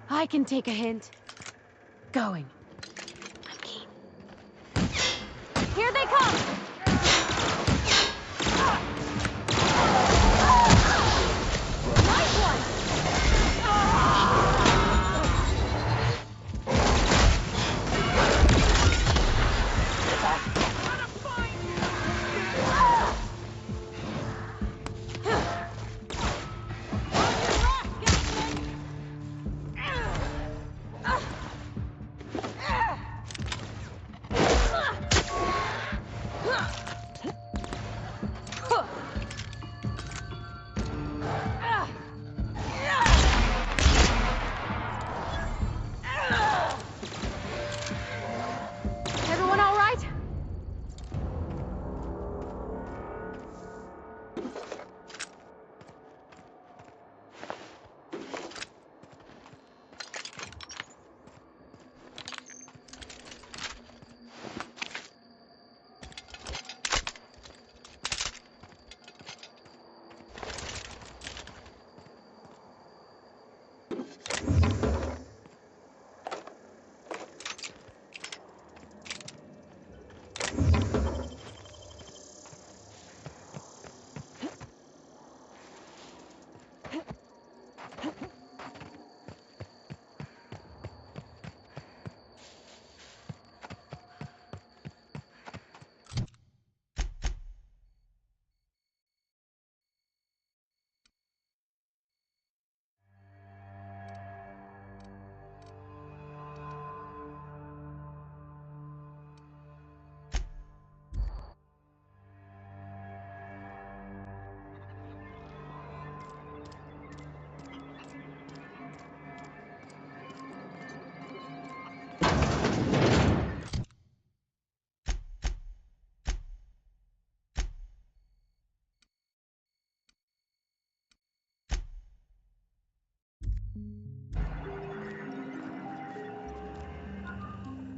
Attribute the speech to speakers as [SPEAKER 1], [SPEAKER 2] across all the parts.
[SPEAKER 1] I can take a hint. Going. I'm keen. Here they come! Nice one!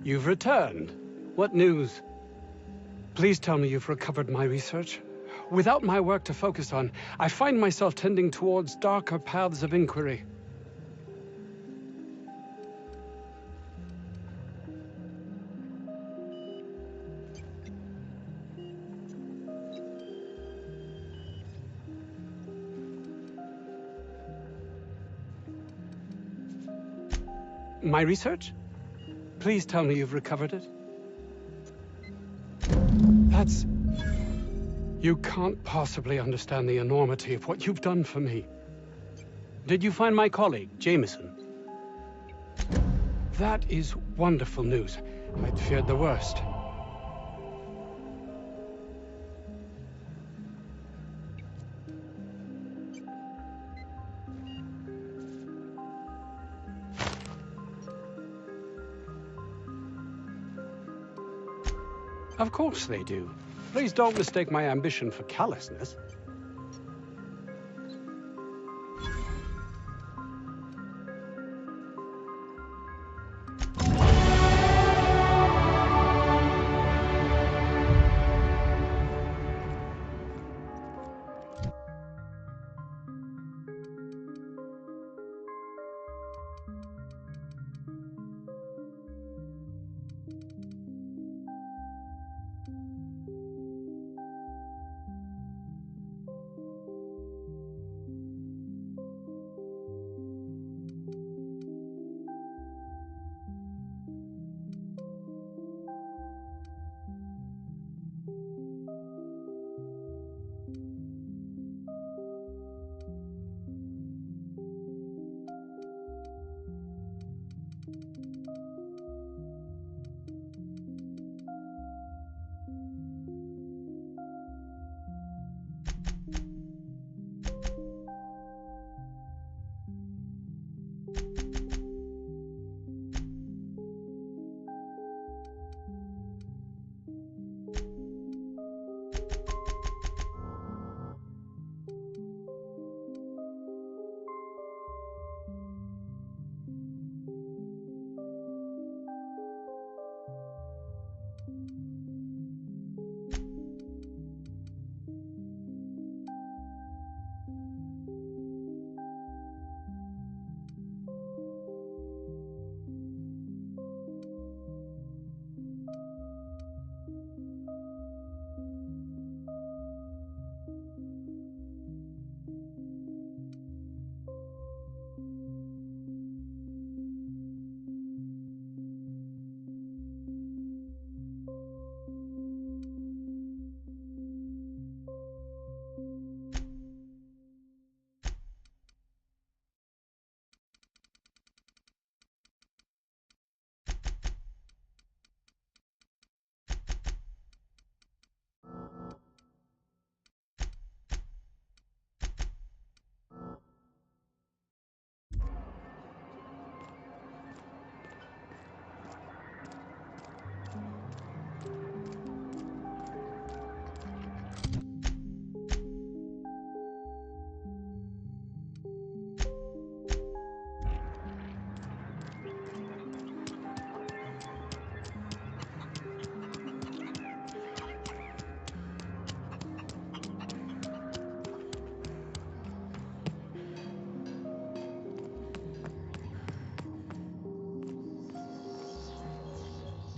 [SPEAKER 2] You've returned. What news? Please tell me you've recovered my research. Without my work to focus on, I find myself tending towards darker paths of inquiry. My research? Please tell me you've recovered it. That's... You can't possibly understand the enormity of what you've done for me. Did you find my colleague, Jameson? That is wonderful news. I'd feared the worst. Of course they do. Please don't mistake my ambition for callousness.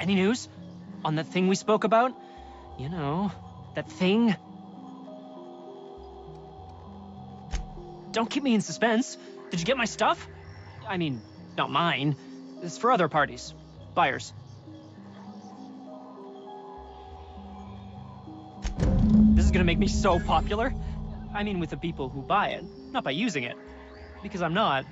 [SPEAKER 3] Any news? On that thing we spoke about? You know, that thing? Don't keep me in suspense. Did you get my stuff? I mean, not mine. It's for other parties. Buyers. This is gonna make me so popular. I mean, with the people who buy it, not by using it. Because I'm not.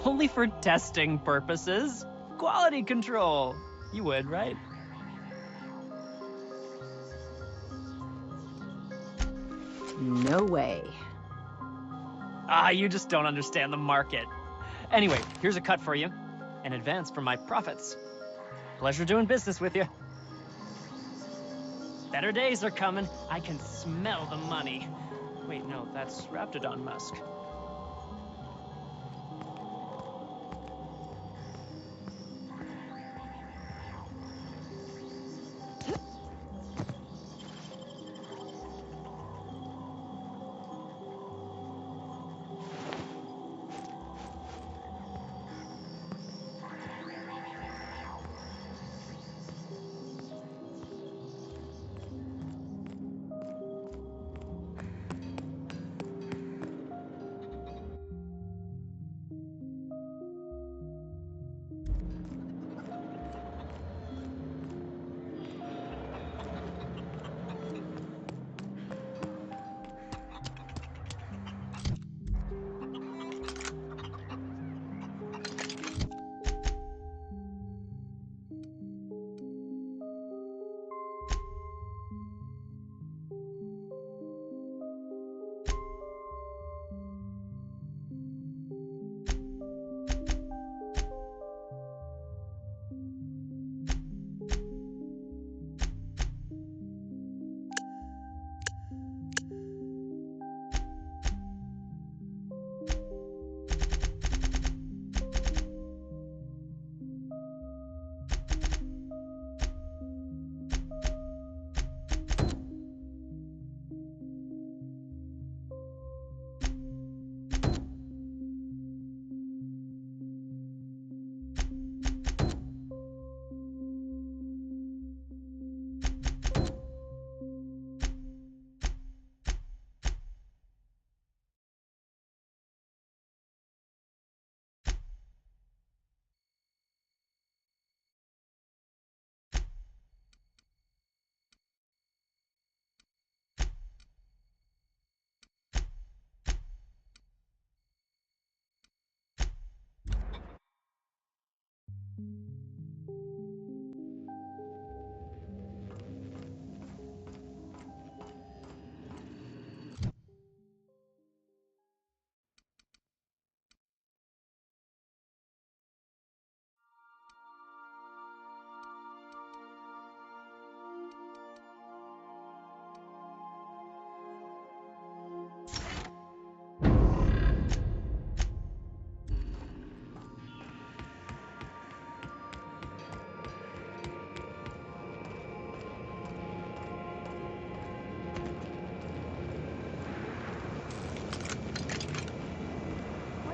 [SPEAKER 3] Only for testing purposes. Quality control. You would, right?
[SPEAKER 1] No way.
[SPEAKER 3] Ah, you just don't understand the market. Anyway, here's a cut for you. An advance for my profits. Pleasure doing business with you. Better days are coming. I can smell the money. Wait, no, that's Raptidon musk.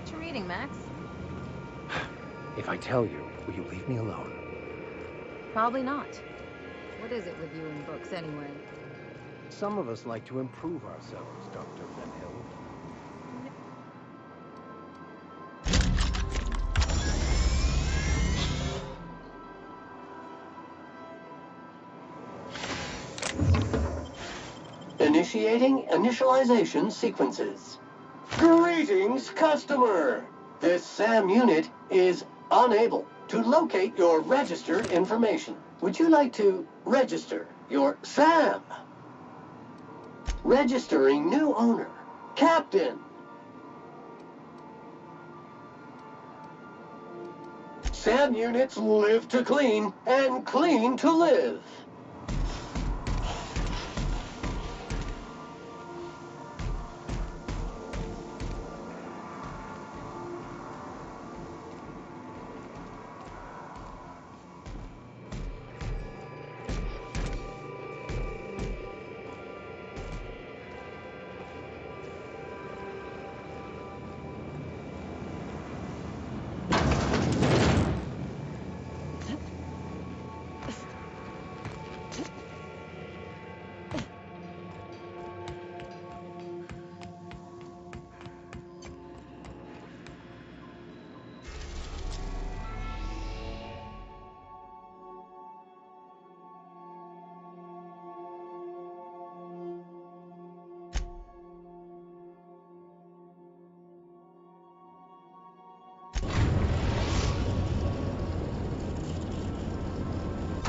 [SPEAKER 1] What you reading, Max?
[SPEAKER 4] If I tell you, will you leave me alone?
[SPEAKER 1] Probably not. What is it with you and books, anyway?
[SPEAKER 4] Some of us like to improve ourselves, Dr. Benhill.
[SPEAKER 5] Initiating initialization sequences. Greetings, customer! This SAM unit is unable to locate your registered information. Would you like to register your SAM? Registering new owner, Captain. SAM units live to clean and clean to live.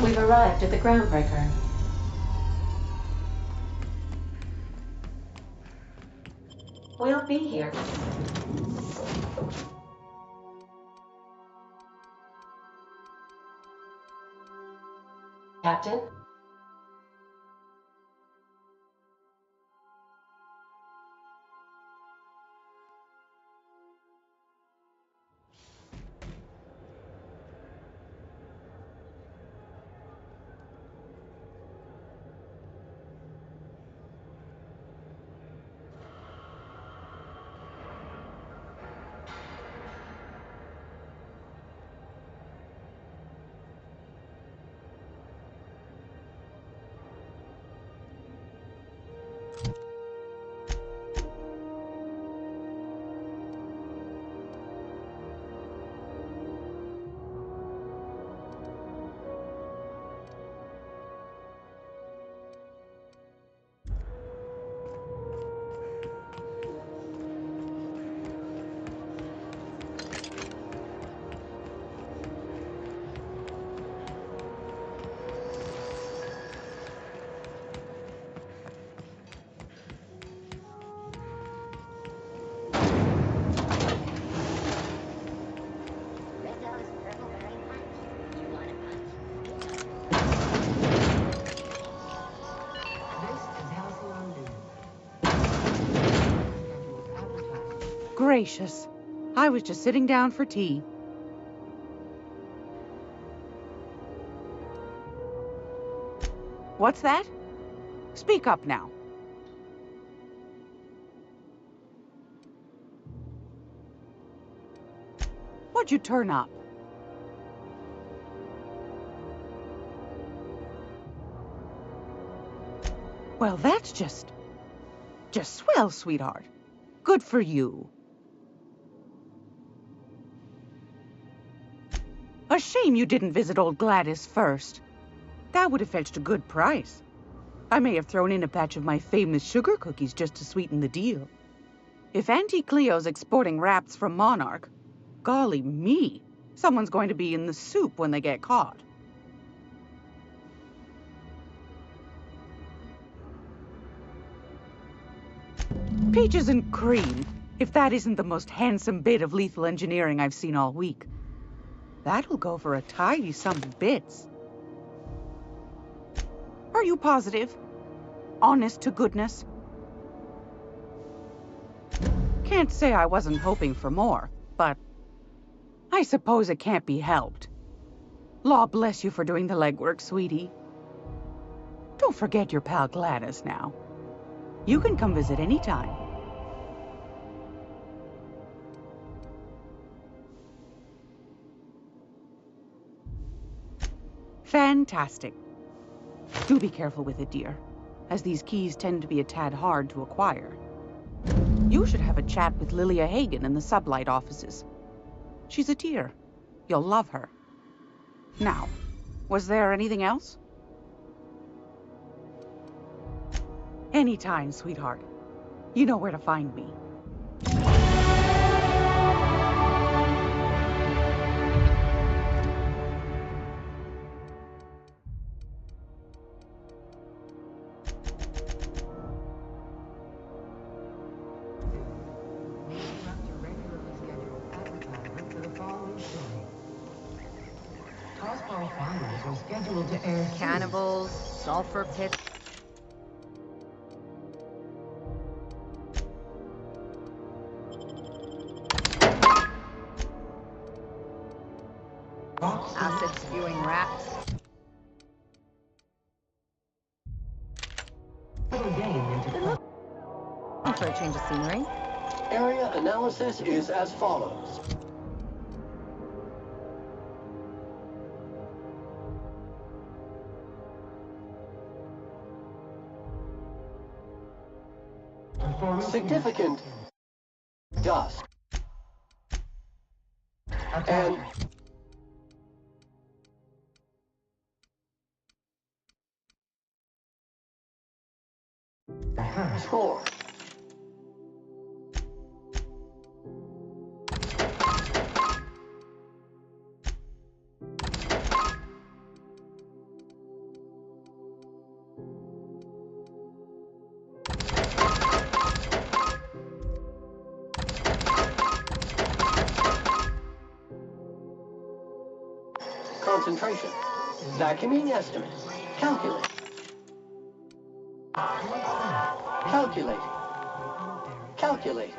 [SPEAKER 6] We've arrived at the groundbreaker. We'll be here. Captain?
[SPEAKER 7] gracious. I was just sitting down for tea. What's that? Speak up now. What'd you turn up? Well, that's just swell, sweetheart. Good for you. A shame you didn't visit old Gladys first. That would have fetched a good price. I may have thrown in a batch of my famous sugar cookies just to sweeten the deal. If Auntie Cleo's exporting wraps from Monarch, golly me, someone's going to be in the soup when they get caught. Peaches and cream, if that isn't the most handsome bit of lethal engineering I've seen all week. That'll go for a tidy sum of bits. Are you positive? Honest to goodness? Can't say I wasn't hoping for more, but I suppose it can't be helped. Law bless you for doing the legwork, sweetie. Don't forget your pal Gladys now. You can come visit anytime. Fantastic. Do be careful with it, dear, as these keys tend to be a tad hard to acquire. You should have a chat with Lilia Hagen in the Sublight offices. She's a dear. You'll love her. Now, was there anything else? Anytime, sweetheart. You know where to find me.
[SPEAKER 1] Cannibals, sulfur pits. Acid-spewing rats. For a change of scenery.
[SPEAKER 5] Area analysis is as follows. Significant dust and score. Concentration. Vacuuming estimate. Calculate. Calculate. Calculate.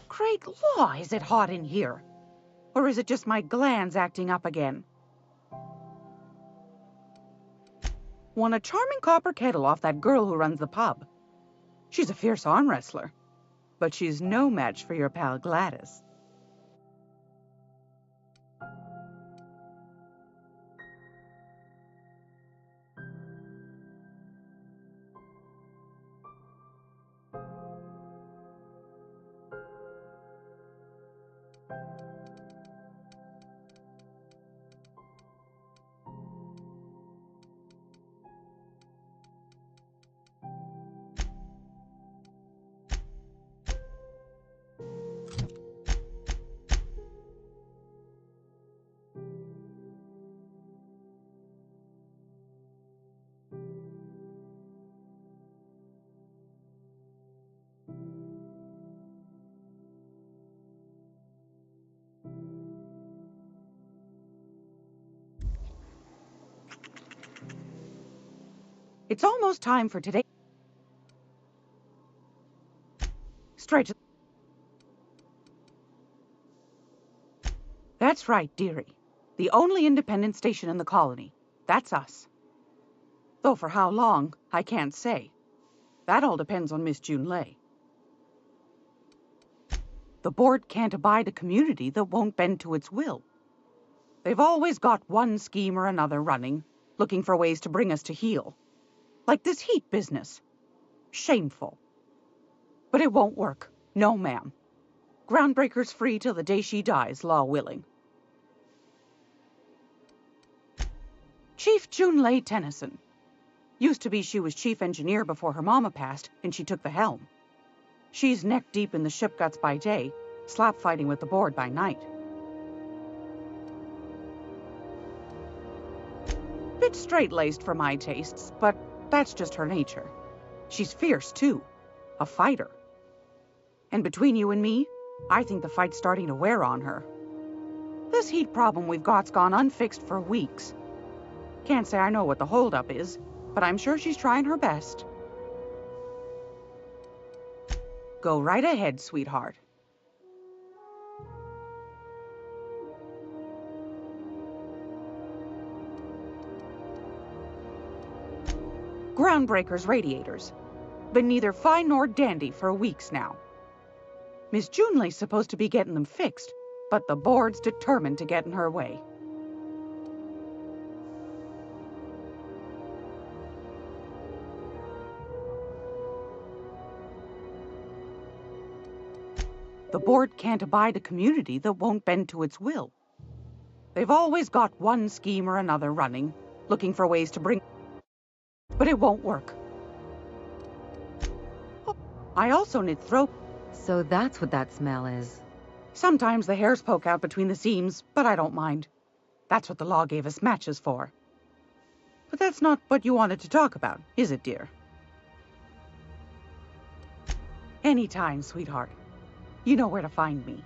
[SPEAKER 7] Great law, is it hot in here? Or is it just my glands acting up again? Won a charming copper kettle off that girl who runs the pub. She's a fierce arm wrestler, but she's no match for your pal Gladys. It's almost time for today. Straight to... That's right, dearie. The only independent station in the colony. That's us. Though for how long, I can't say. That all depends on Miss Junlei. The board can't abide a community that won't bend to its will. They've always got one scheme or another running, looking for ways to bring us to heel. Like this heat business. Shameful. But it won't work. No, ma'am. Groundbreaker's free till the day she dies, law willing. Chief Junlei Tennyson. Used to be she was chief engineer before her mama passed, and she took the helm. She's neck deep in the ship guts by day, slap fighting with the board by night. Bit straight-laced for my tastes, but that's just her nature. She's fierce, too. A fighter. And between you and me, I think the fight's starting to wear on her. This heat problem we've got's gone unfixed for weeks. Can't say I know what the holdup is, but I'm sure she's trying her best. Go right ahead, sweetheart. Groundbreaker's radiators. Been neither fine nor dandy for weeks now. Miss Junlei's supposed to be getting them fixed, but the board's determined to get in her way. The board can't abide a community that won't bend to its will. They've always got one scheme or another running, looking for ways to bring... But it won't work. Oh, I also knit throat.
[SPEAKER 1] So that's what that smell is.
[SPEAKER 7] Sometimes the hairs poke out between the seams, but I don't mind. That's what the law gave us matches for. But that's not what you wanted to talk about, is it, dear? Anytime, sweetheart. You know where to find me.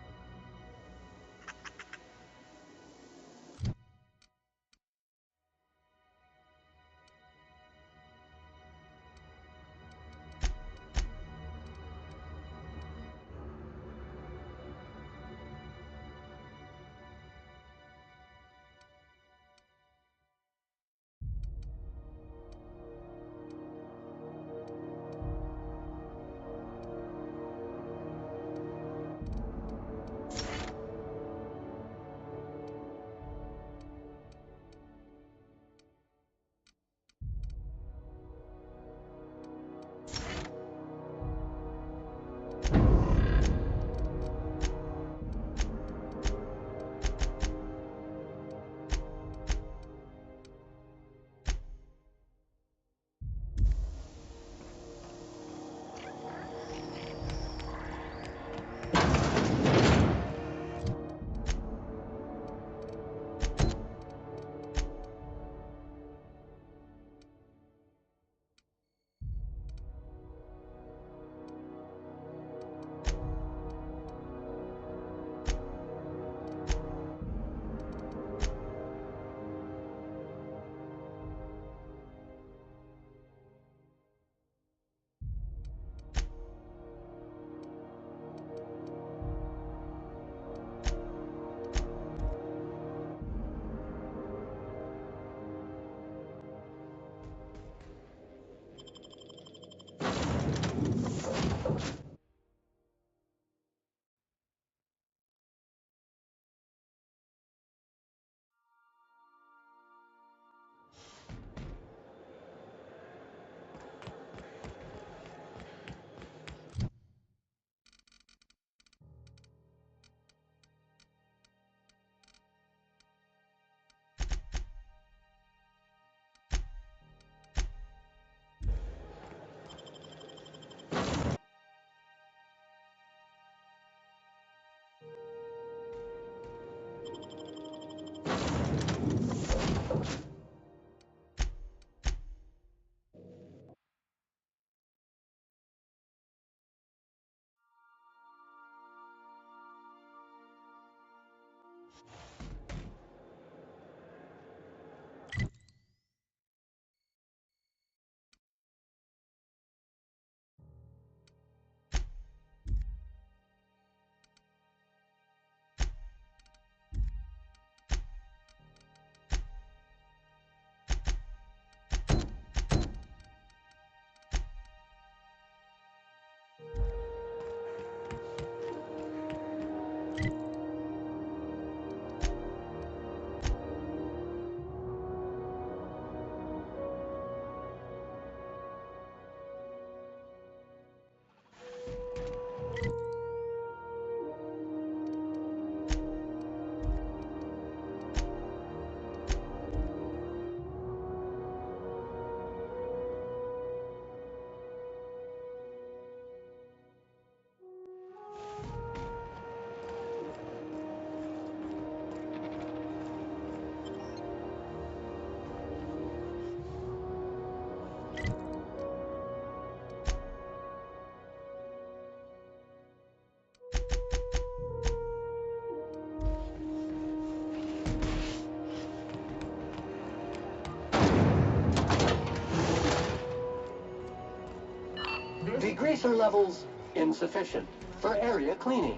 [SPEAKER 5] Tracer levels insufficient for area cleaning.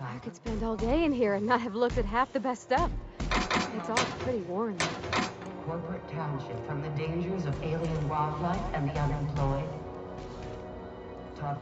[SPEAKER 8] I could spend all day in here and not have looked at half the best stuff. It's all pretty worn.
[SPEAKER 6] Corporate township from the dangers of alien wildlife and the unemployed. Top.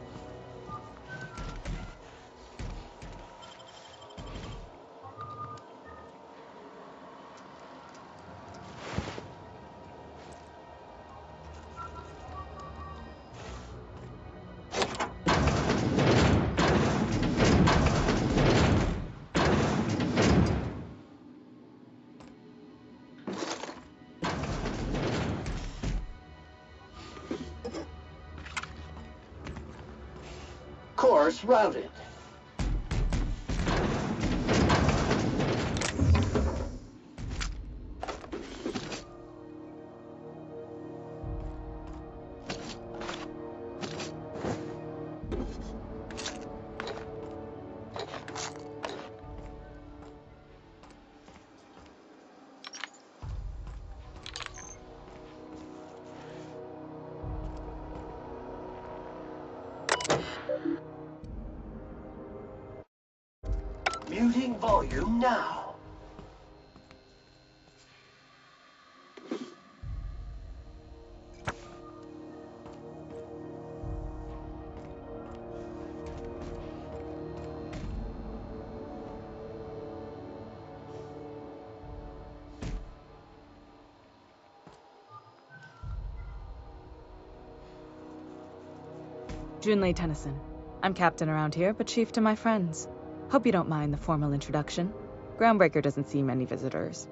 [SPEAKER 5] Course routed. Muting volume now.
[SPEAKER 9] Junlei Tennyson. I'm captain around here, but chief to my friends. Hope you don't mind the formal introduction. Groundbreaker doesn't see many visitors.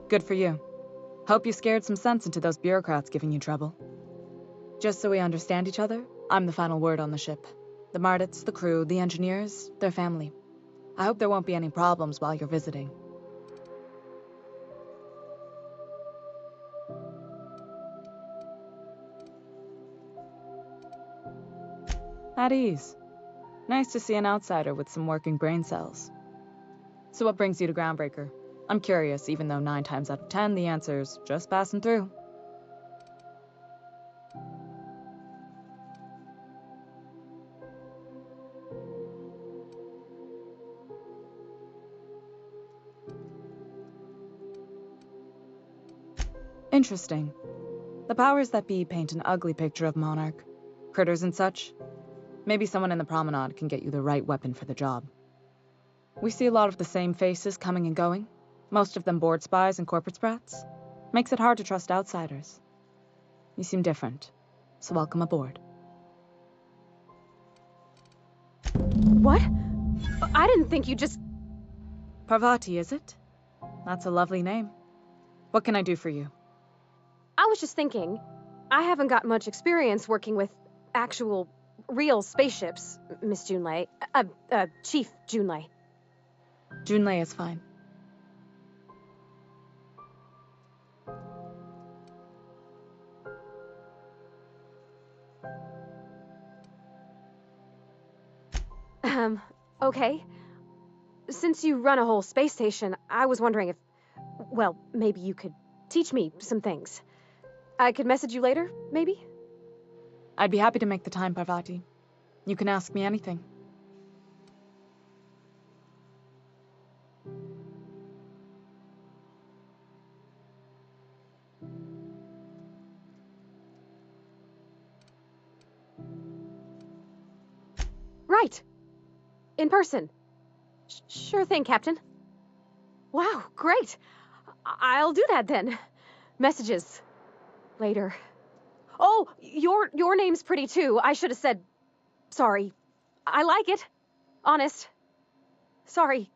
[SPEAKER 9] Good for you. Hope you scared some sense into those bureaucrats giving you trouble. Just so we understand each other, I'm the final word on the ship. The Mardits, the crew, the engineers, their family. I hope there won't be any problems while you're visiting. At ease. Nice to see an outsider with some working brain cells. So what brings you to Groundbreaker? I'm curious, even though 9 times out of 10 the answer's just passing through. Interesting. The powers that be paint an ugly picture of Monarch. Critters and such. Maybe someone in the promenade can get you the right weapon for the job. We see a lot of the same faces coming and going. Most of them board spies and corporate sprats. Makes it hard to trust outsiders. You seem different, so welcome aboard.
[SPEAKER 8] What? I didn't think you just...
[SPEAKER 9] Parvati, is it? That's a lovely name. What can I do for you?
[SPEAKER 8] I was just thinking, I haven't got much experience working with actual, real spaceships, Miss Junlei. Chief Junlei.
[SPEAKER 9] Junlei is fine.
[SPEAKER 8] Okay. Since you run a whole space station, I was wondering if well, maybe you could teach me some things. I could message you later, maybe?
[SPEAKER 9] I'd be happy to make the time, Parvati. You can ask me anything.
[SPEAKER 8] Right. In person. Sure thing, Captain. Wow, great. I'll do that then. Messages. Later. Oh, your name's pretty too. I should have said sorry. I like it. Honest. Sorry.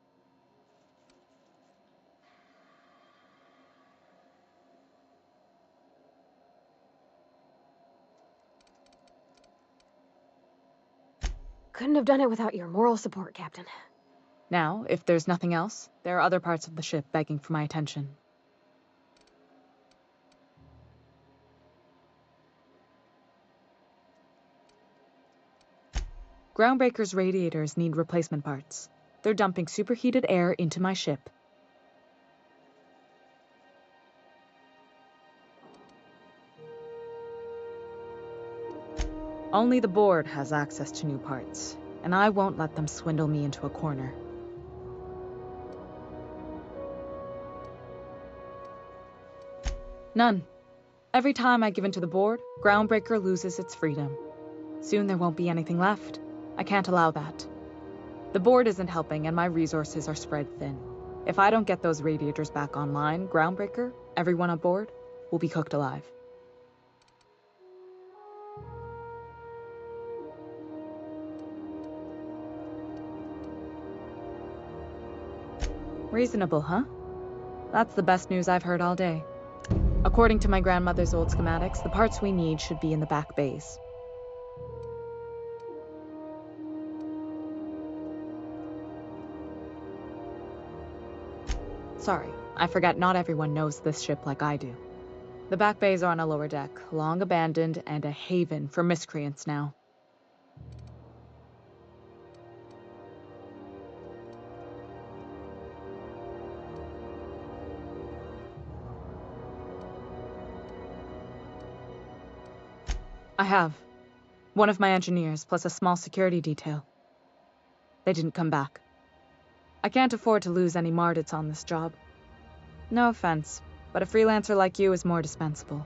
[SPEAKER 8] Couldn't have done it without your moral support, Captain.
[SPEAKER 9] Now, if there's nothing else, there are other parts of the ship begging for my attention. Groundbreaker's radiators need replacement parts. They're dumping superheated air into my ship. Only the board has access to new parts, and I won't let them swindle me into a corner. None. Every time I give in to the board, Groundbreaker loses its freedom. Soon there won't be anything left. I can't allow that. The board isn't helping, and my resources are spread thin. If I don't get those radiators back online, Groundbreaker, everyone on board, will be cooked alive. Reasonable, huh? That's the best news I've heard all day. According to my grandmother's old schematics, the parts we need should be in the back bays. Sorry, I forgot not everyone knows this ship like I do. The back bays are on a lower deck, long abandoned and a haven for miscreants now. I have. One of my engineers, plus a small security detail. They didn't come back. I can't afford to lose any Mardits on this job. No offense, but a freelancer like you is more dispensable.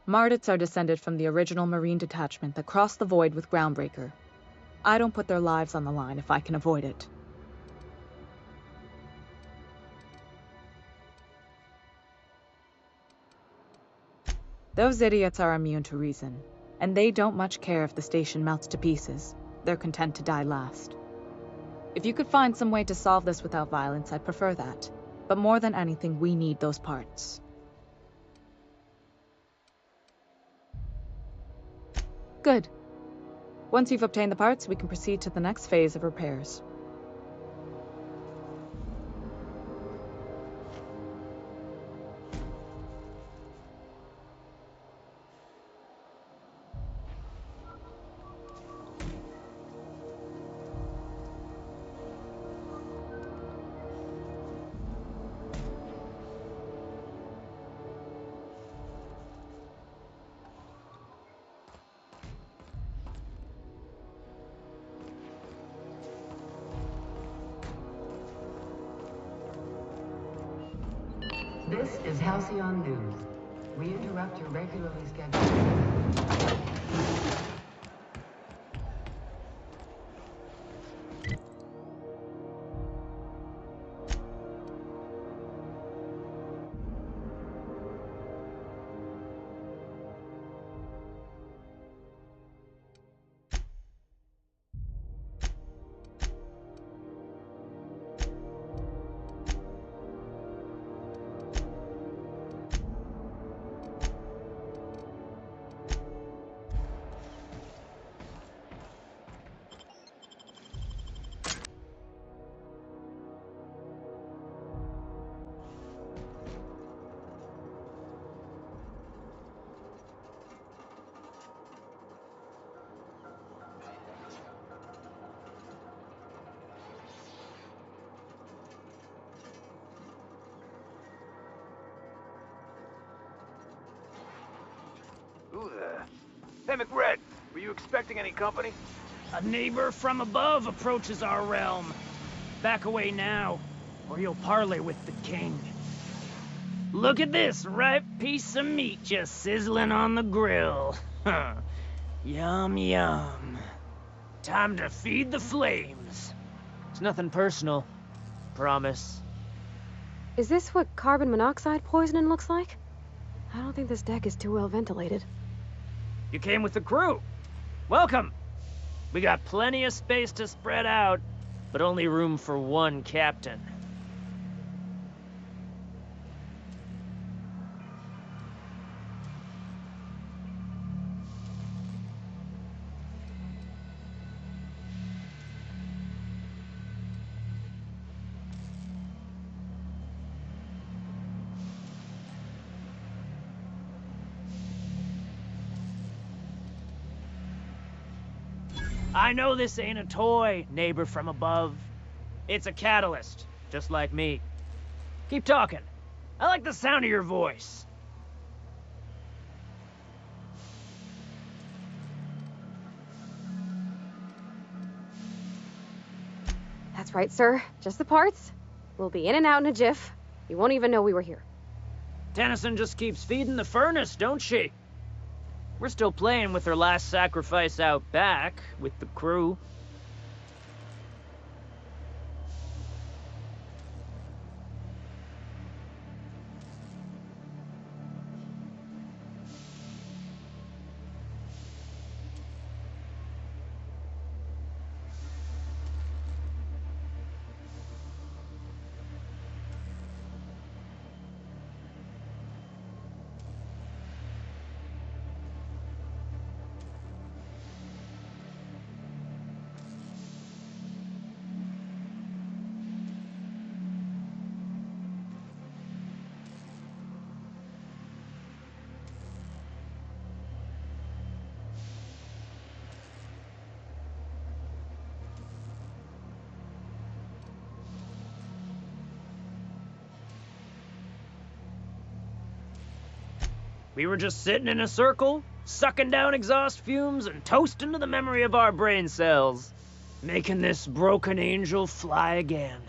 [SPEAKER 9] Mardits are descended from the original Marine detachment that crossed the void with Groundbreaker. I don't put their lives on the line if I can avoid it. Those idiots are immune to reason, and they don't much care if the station melts to pieces. They're content to die last. If you could find some way to solve this without violence, I'd prefer that. But more than anything, we need those parts. Good. Once you've obtained the parts, we can proceed to the next phase of repairs.
[SPEAKER 6] This is Halcyon News. We interrupt your regularly scheduled...
[SPEAKER 10] there. Hey, McRed, were you expecting any company?
[SPEAKER 3] A neighbor from above approaches our realm. Back away now, or you'll parley with the king. Look at this ripe piece of meat just sizzling on the grill. Yum, yum. Time to feed the flames. It's nothing personal. Promise.
[SPEAKER 8] Is this what carbon monoxide poisoning looks like? I don't think this deck is too well ventilated.
[SPEAKER 3] You came with the crew. Welcome. We got plenty of space to spread out, but only room for one captain. I know this ain't a toy, neighbor from above. It's a catalyst, just like me. Keep talking. I like the sound of your voice.
[SPEAKER 8] That's right, sir. Just the parts. We'll be in and out in a jiff. You won't even know we were here.
[SPEAKER 3] Tennyson just keeps feeding the furnace, don't she? We're still playing with her last sacrifice out back, with the crew. We were just sitting in a circle, sucking down exhaust fumes and toasting to the memory of our brain cells, making this broken angel fly again.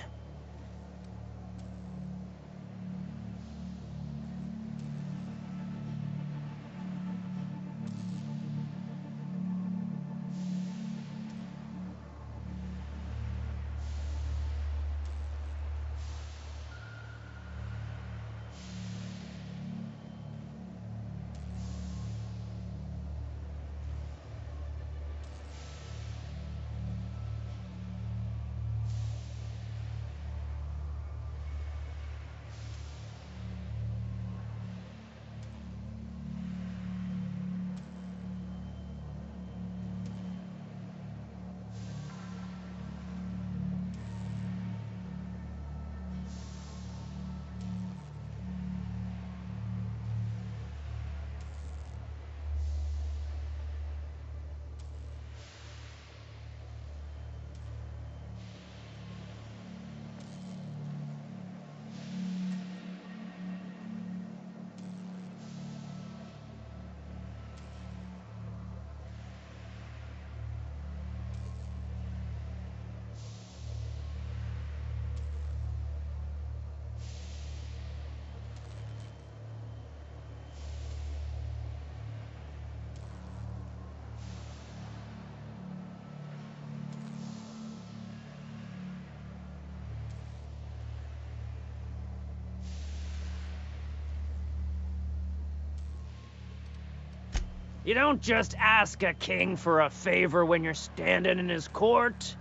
[SPEAKER 3] You don't just ask a king for a favor when you're standing in his court.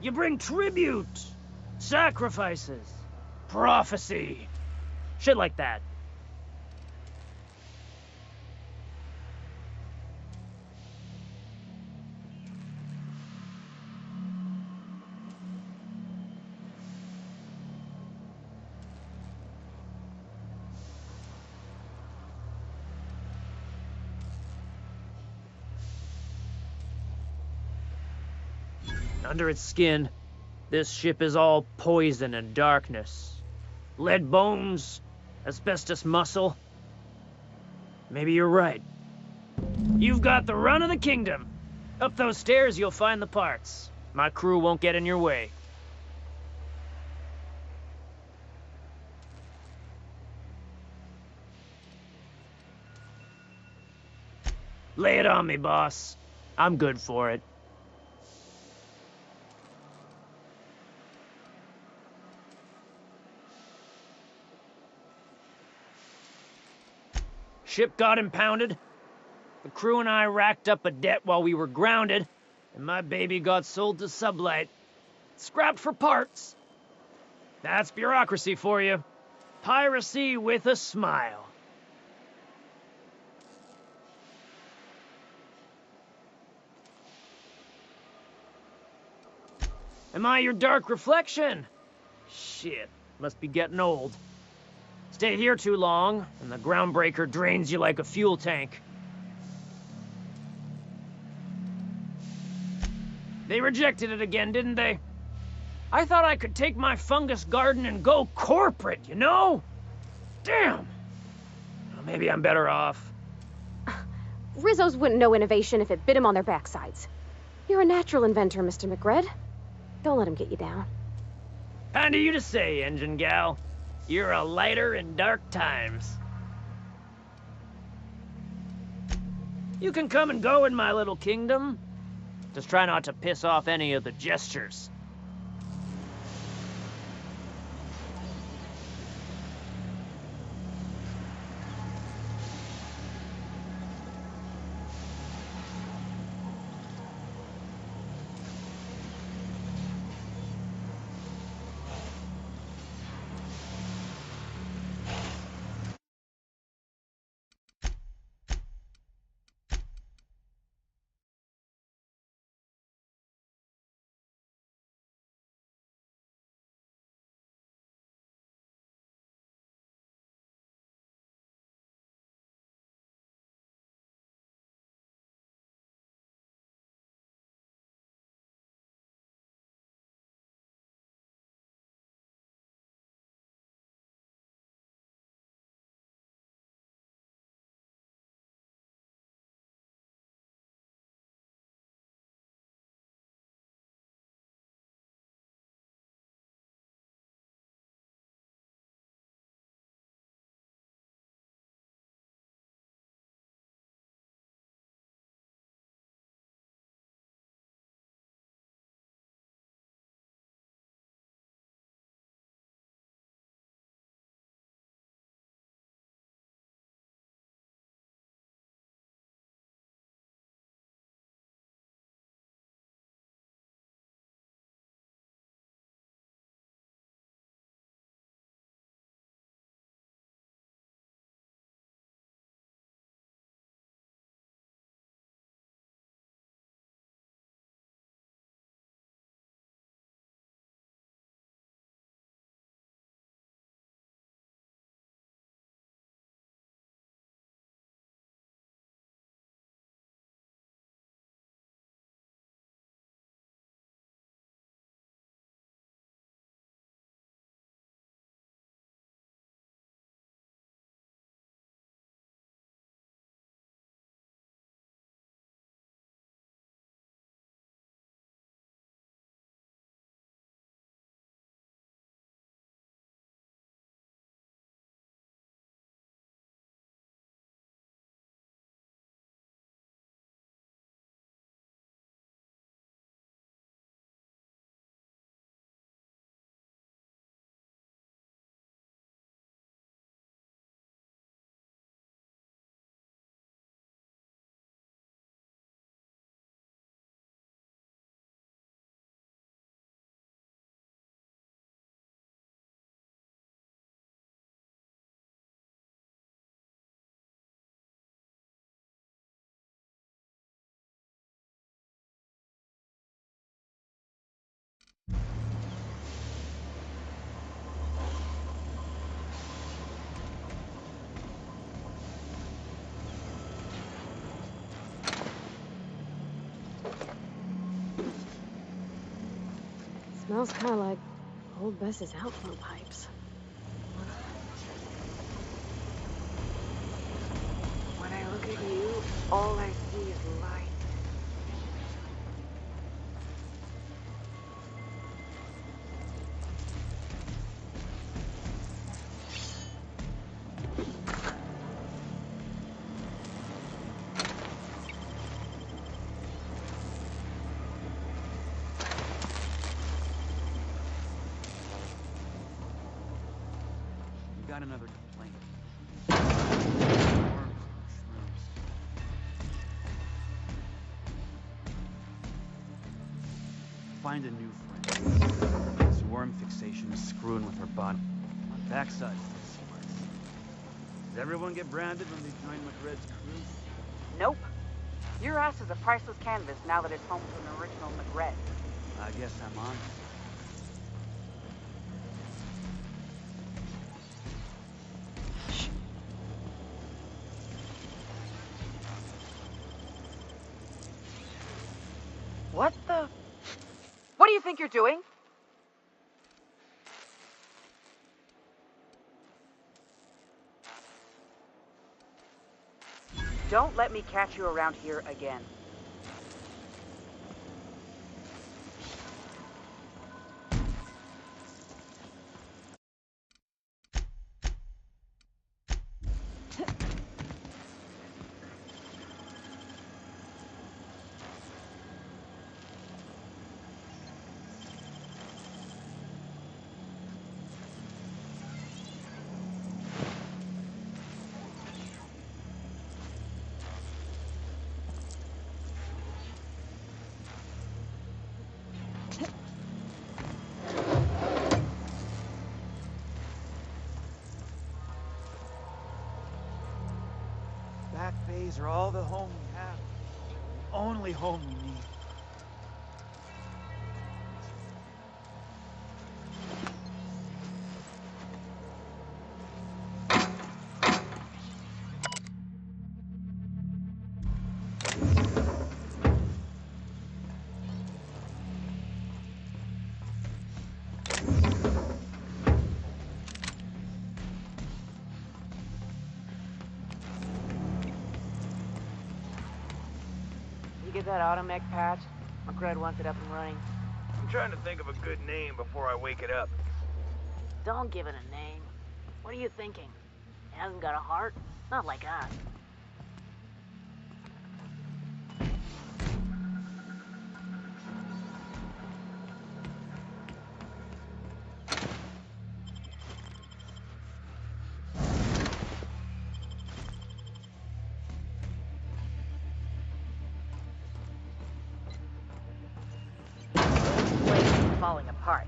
[SPEAKER 3] You bring tribute, sacrifices, prophecy, shit like that. Under its skin, this ship is all poison and darkness. Lead bones, asbestos muscle. Maybe you're right. You've got the run of the kingdom. Up those stairs, you'll find the parts. My crew won't get in your way. Lay it on me, boss. I'm good for it. Ship got impounded. The crew and I racked up a debt while we were grounded, and my baby got sold to Sublight. Scrapped for parts. That's bureaucracy for you. Piracy with a smile. Am I your dark reflection? Shit, must be getting old. Stay here too long, and the groundbreaker drains you like a fuel tank. They rejected it again, didn't they? I thought I could take my fungus garden and go corporate, you know? Damn! Well, maybe I'm better off.
[SPEAKER 8] Rizzos wouldn't know innovation if it bit him on their backsides. You're a natural inventor, Mr. McRed. Don't let him get you down.
[SPEAKER 3] Kind of you to say, engine gal. You're a lighter in dark times. You can come and go in my little kingdom. Just try not to piss off any of the gestures.
[SPEAKER 8] Smells kind of like old Bess's outflow pipes.
[SPEAKER 1] When I
[SPEAKER 6] Look at you. All I see is light.
[SPEAKER 11] We got another complaint. Find a new friend. This worm fixation is screwing with her body. On backside is worse. Does everyone get branded when they join McRed's crew?
[SPEAKER 7] Nope. Your ass is a priceless canvas now that it's home to an original McRed.
[SPEAKER 11] I guess I'm on.
[SPEAKER 7] What the? What do you think you're doing? Don't let me catch you around here again.
[SPEAKER 11] Back bays are all the home we have. The only home we need.
[SPEAKER 6] Get that automech patch? McRed wants it up and running.
[SPEAKER 10] I'm trying to think of a good name before I wake it up.
[SPEAKER 6] Don't give it a name. What are you thinking? It hasn't got a heart? Not like us. Falling apart.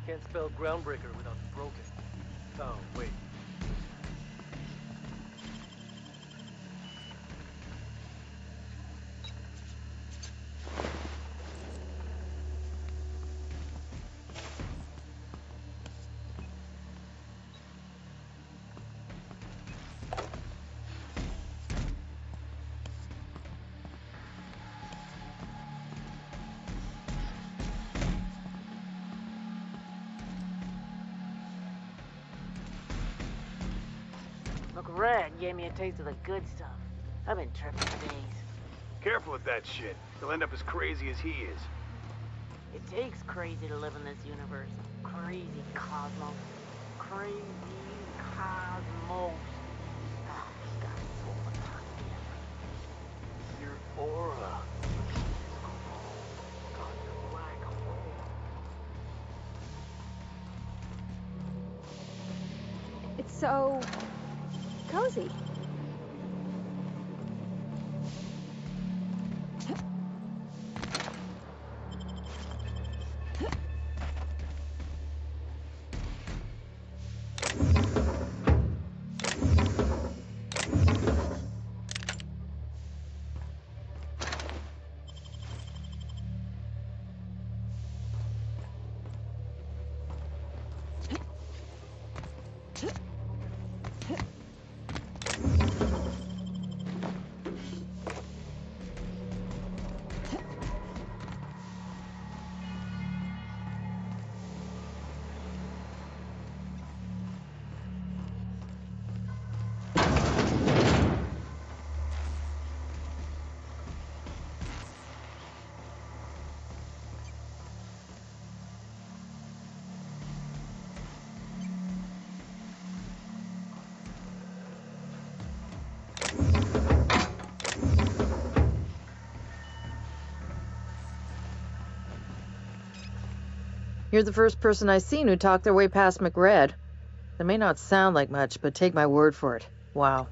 [SPEAKER 4] Can't spell groundbreaker without broken. Oh, wait.
[SPEAKER 6] McRed gave me a taste of the good stuff. I've been tripping for days.
[SPEAKER 10] Careful with that shit. You'll end up as crazy as he is.
[SPEAKER 6] It takes crazy to live in this universe. Crazy cosmos. Crazy cosmos. Ah, gotta pull my tongue together. Your aura. Black hole.
[SPEAKER 8] It's so cozy.
[SPEAKER 1] You're the first person I've seen who talked their way past McRed. It may not sound like much, but take my word for it. Wow.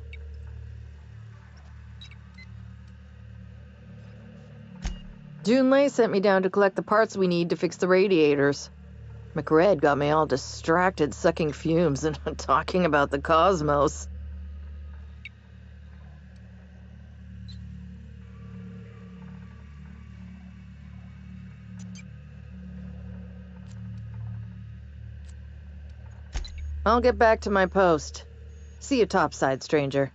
[SPEAKER 1] Junlei sent me down to collect the parts we need to fix the radiators. McRed got me all distracted sucking fumes and talking about the cosmos. I'll get back to my post. See you topside, stranger.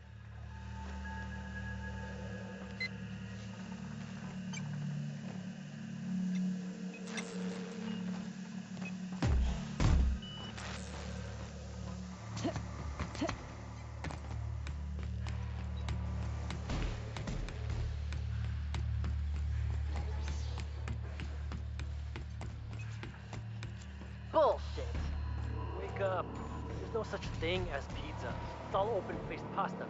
[SPEAKER 12] Bullshit. Wake up. There's no such thing as pizza. It's all open-faced pasta.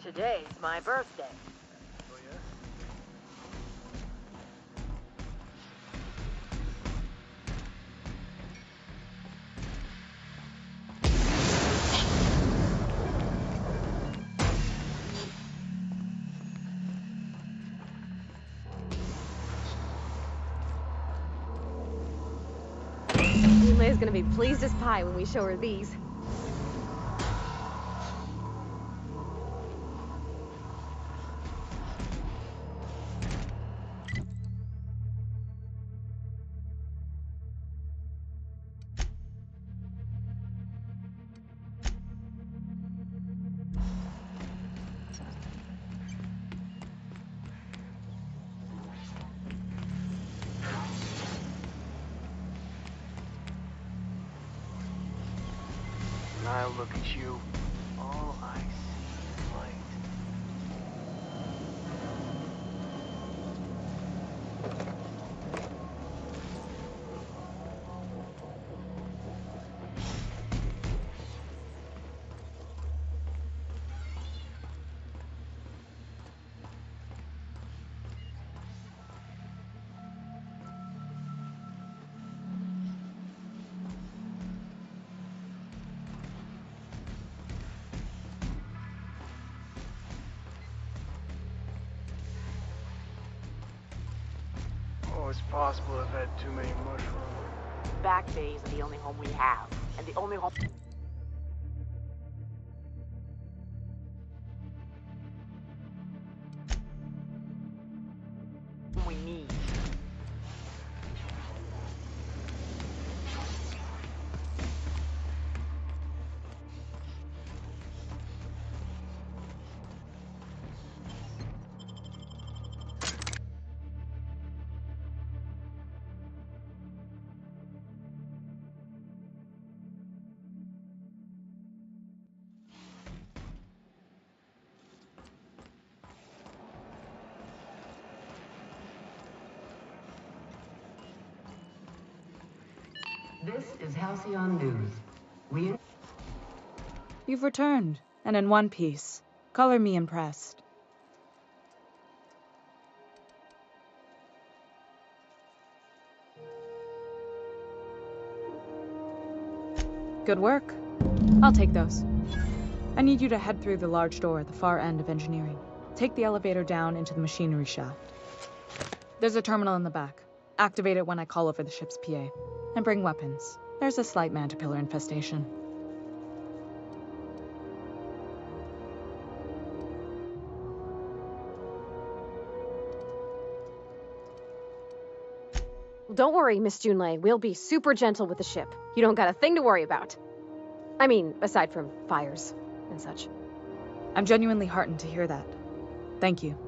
[SPEAKER 1] Today's my birthday.
[SPEAKER 12] Oh, yeah?
[SPEAKER 8] Leia's gonna be pleased as pie when we show her these.
[SPEAKER 12] When I look at you, all I see is light. Oh, it's possible I've had too many mushrooms.
[SPEAKER 6] Back bays are the only home we have, and the only home we need.
[SPEAKER 13] This is Halcyon News.
[SPEAKER 9] You've returned, and in one piece. Color me impressed. Good work. I'll take those. I need you to head through the large door at the far end of engineering. Take the elevator down into the machinery shaft. There's a terminal in the back. Activate it when I call over the ship's PA. And bring weapons. There's a slight mantipillar infestation.
[SPEAKER 8] don't worry, Miss Junlei. We'll be super gentle with the ship. You don't got a thing to worry about. I mean, aside from fires and such.
[SPEAKER 9] I'm genuinely heartened to hear that. Thank you.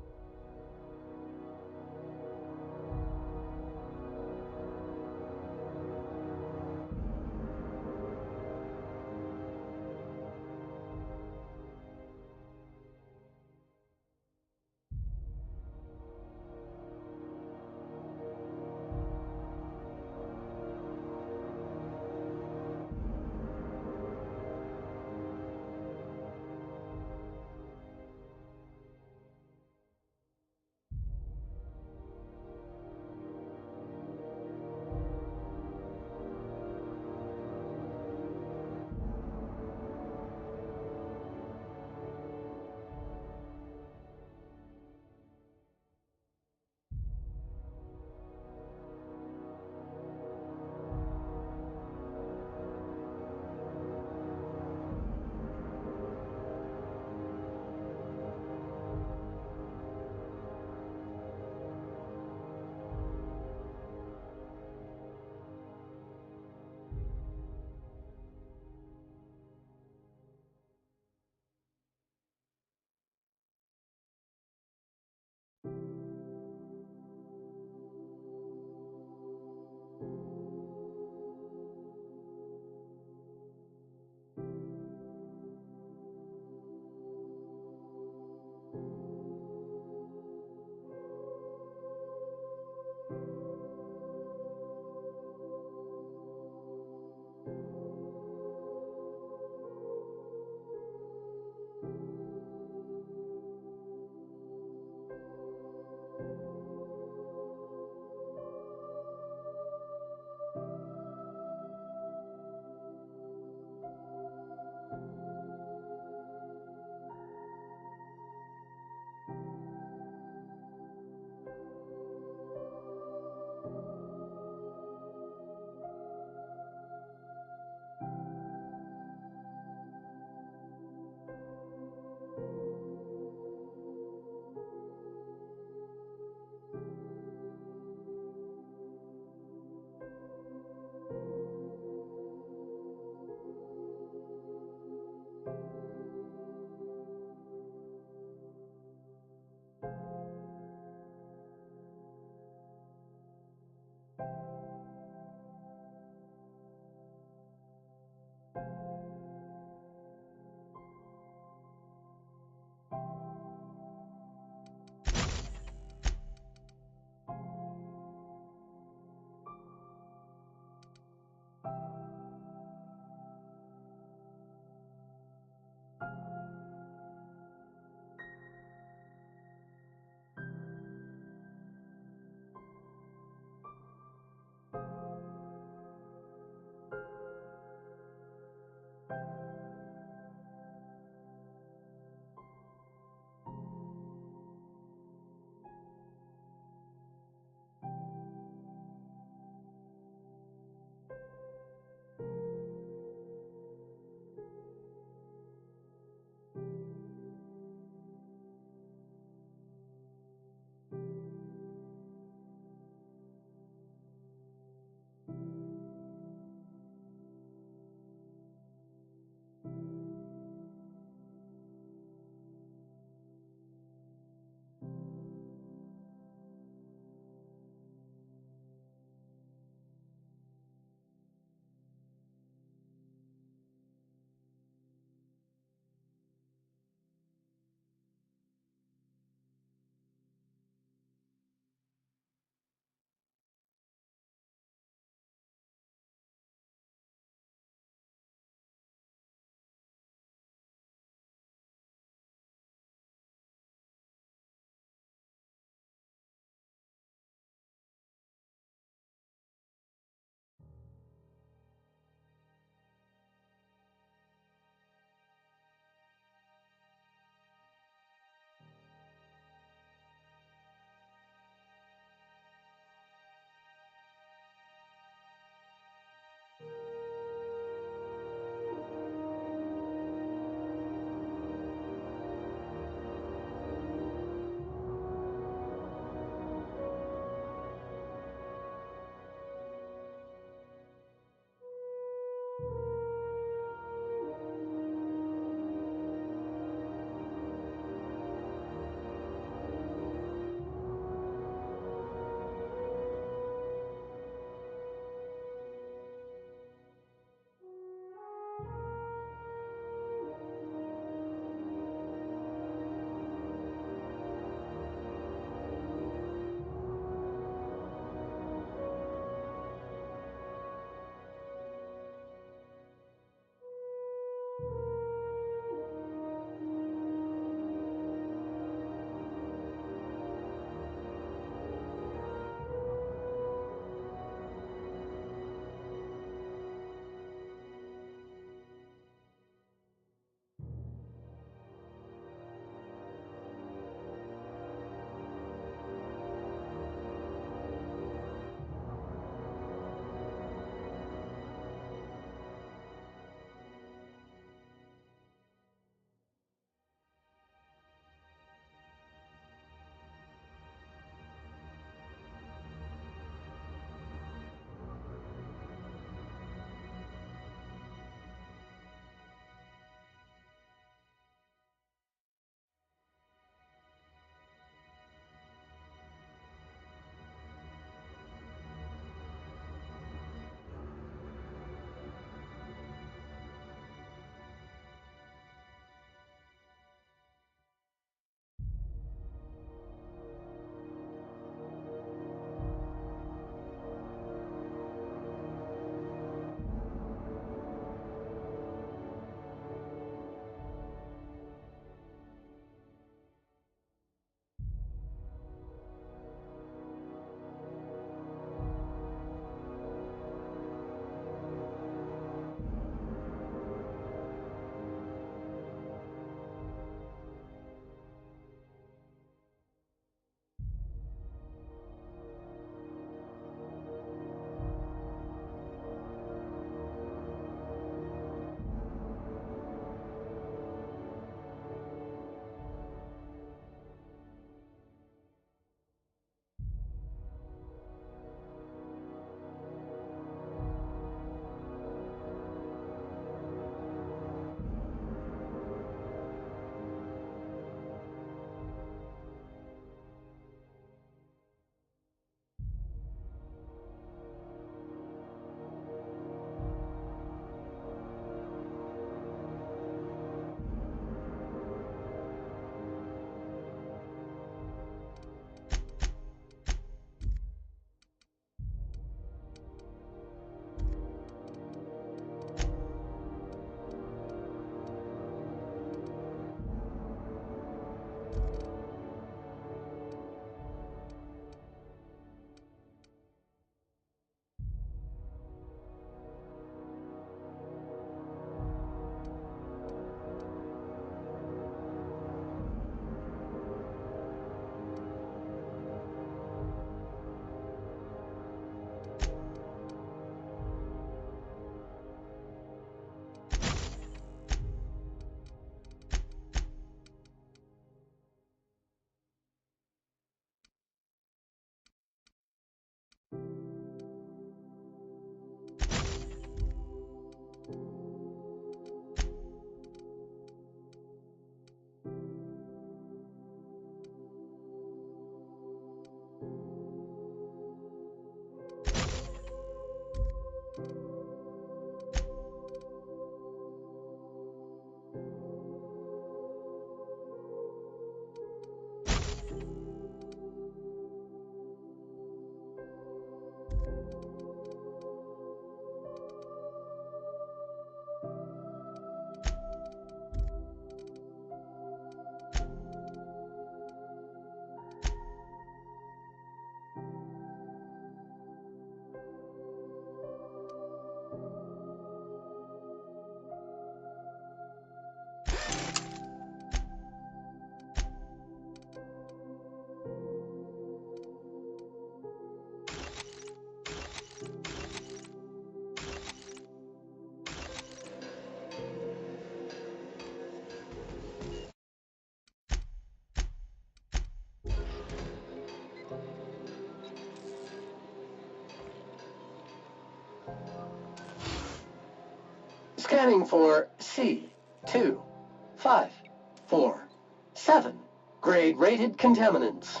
[SPEAKER 5] Scanning for C2547. Grade-rated contaminants.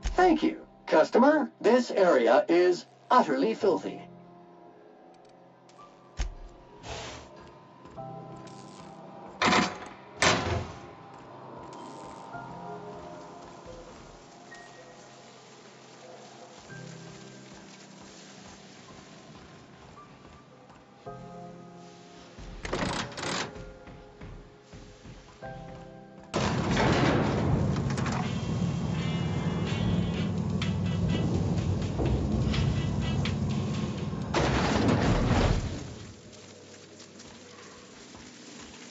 [SPEAKER 5] Thank you, customer. This area is utterly filthy.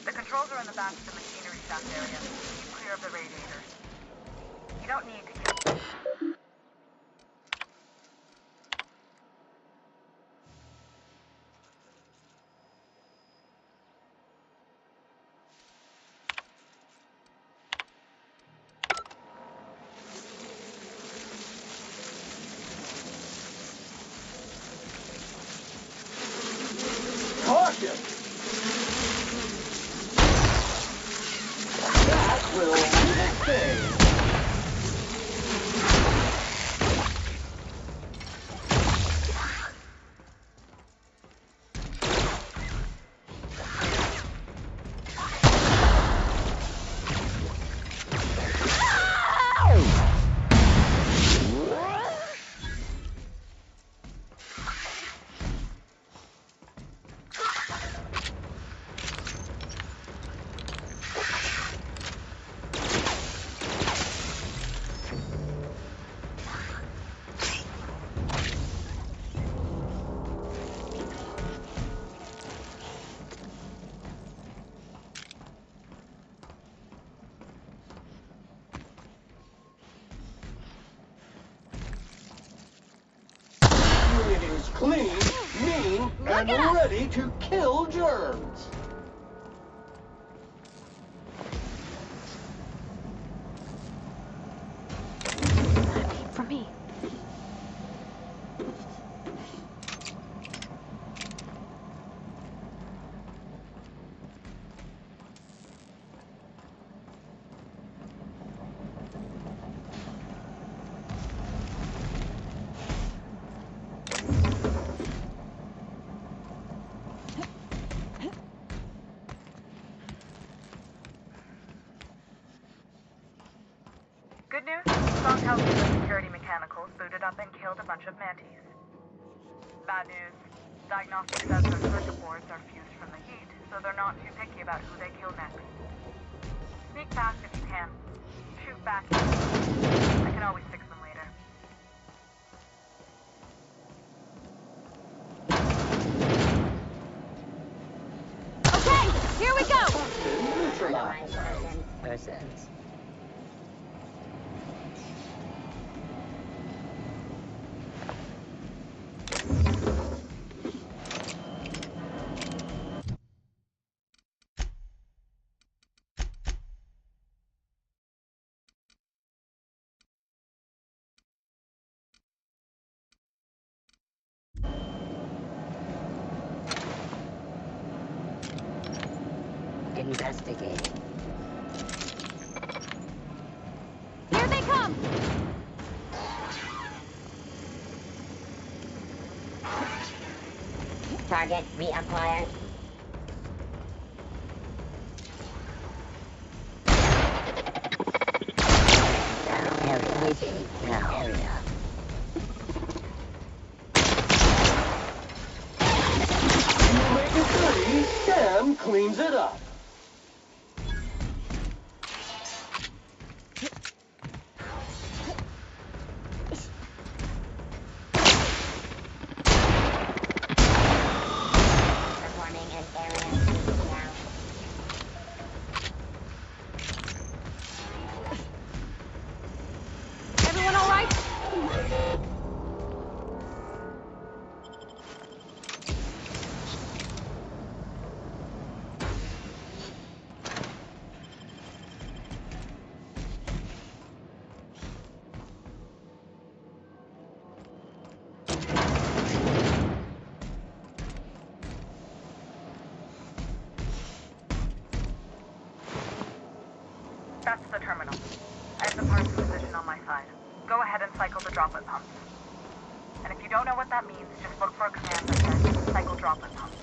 [SPEAKER 14] The controls are in the back of the machinery shaft area. Keep clear of the radiators. You don't need to kill.
[SPEAKER 5] Caution! That will leave it stay. It is clean, mean, and ready to kill germs.
[SPEAKER 8] For me.
[SPEAKER 14] Good news? Strong Halcyon security mechanicals booted up and killed a bunch of mantis. Bad news. Diagnostic says their circuit boards are fused from the heat, so they're not too picky about who they kill next. Sneak fast if you can. Shoot back. I can always fix them later.
[SPEAKER 8] Okay, here we go!
[SPEAKER 13] Persons. Investigate.
[SPEAKER 8] Here they come!
[SPEAKER 13] Target reacquired. Area.
[SPEAKER 5] You make it dirty, Sam cleans it up.
[SPEAKER 8] Everyone all right?
[SPEAKER 14] That's the terminal. I have the parts in position on my side. Go ahead and cycle the droplet pumps. And if you don't know what that means, just look for a command that says cycle droplet pumps.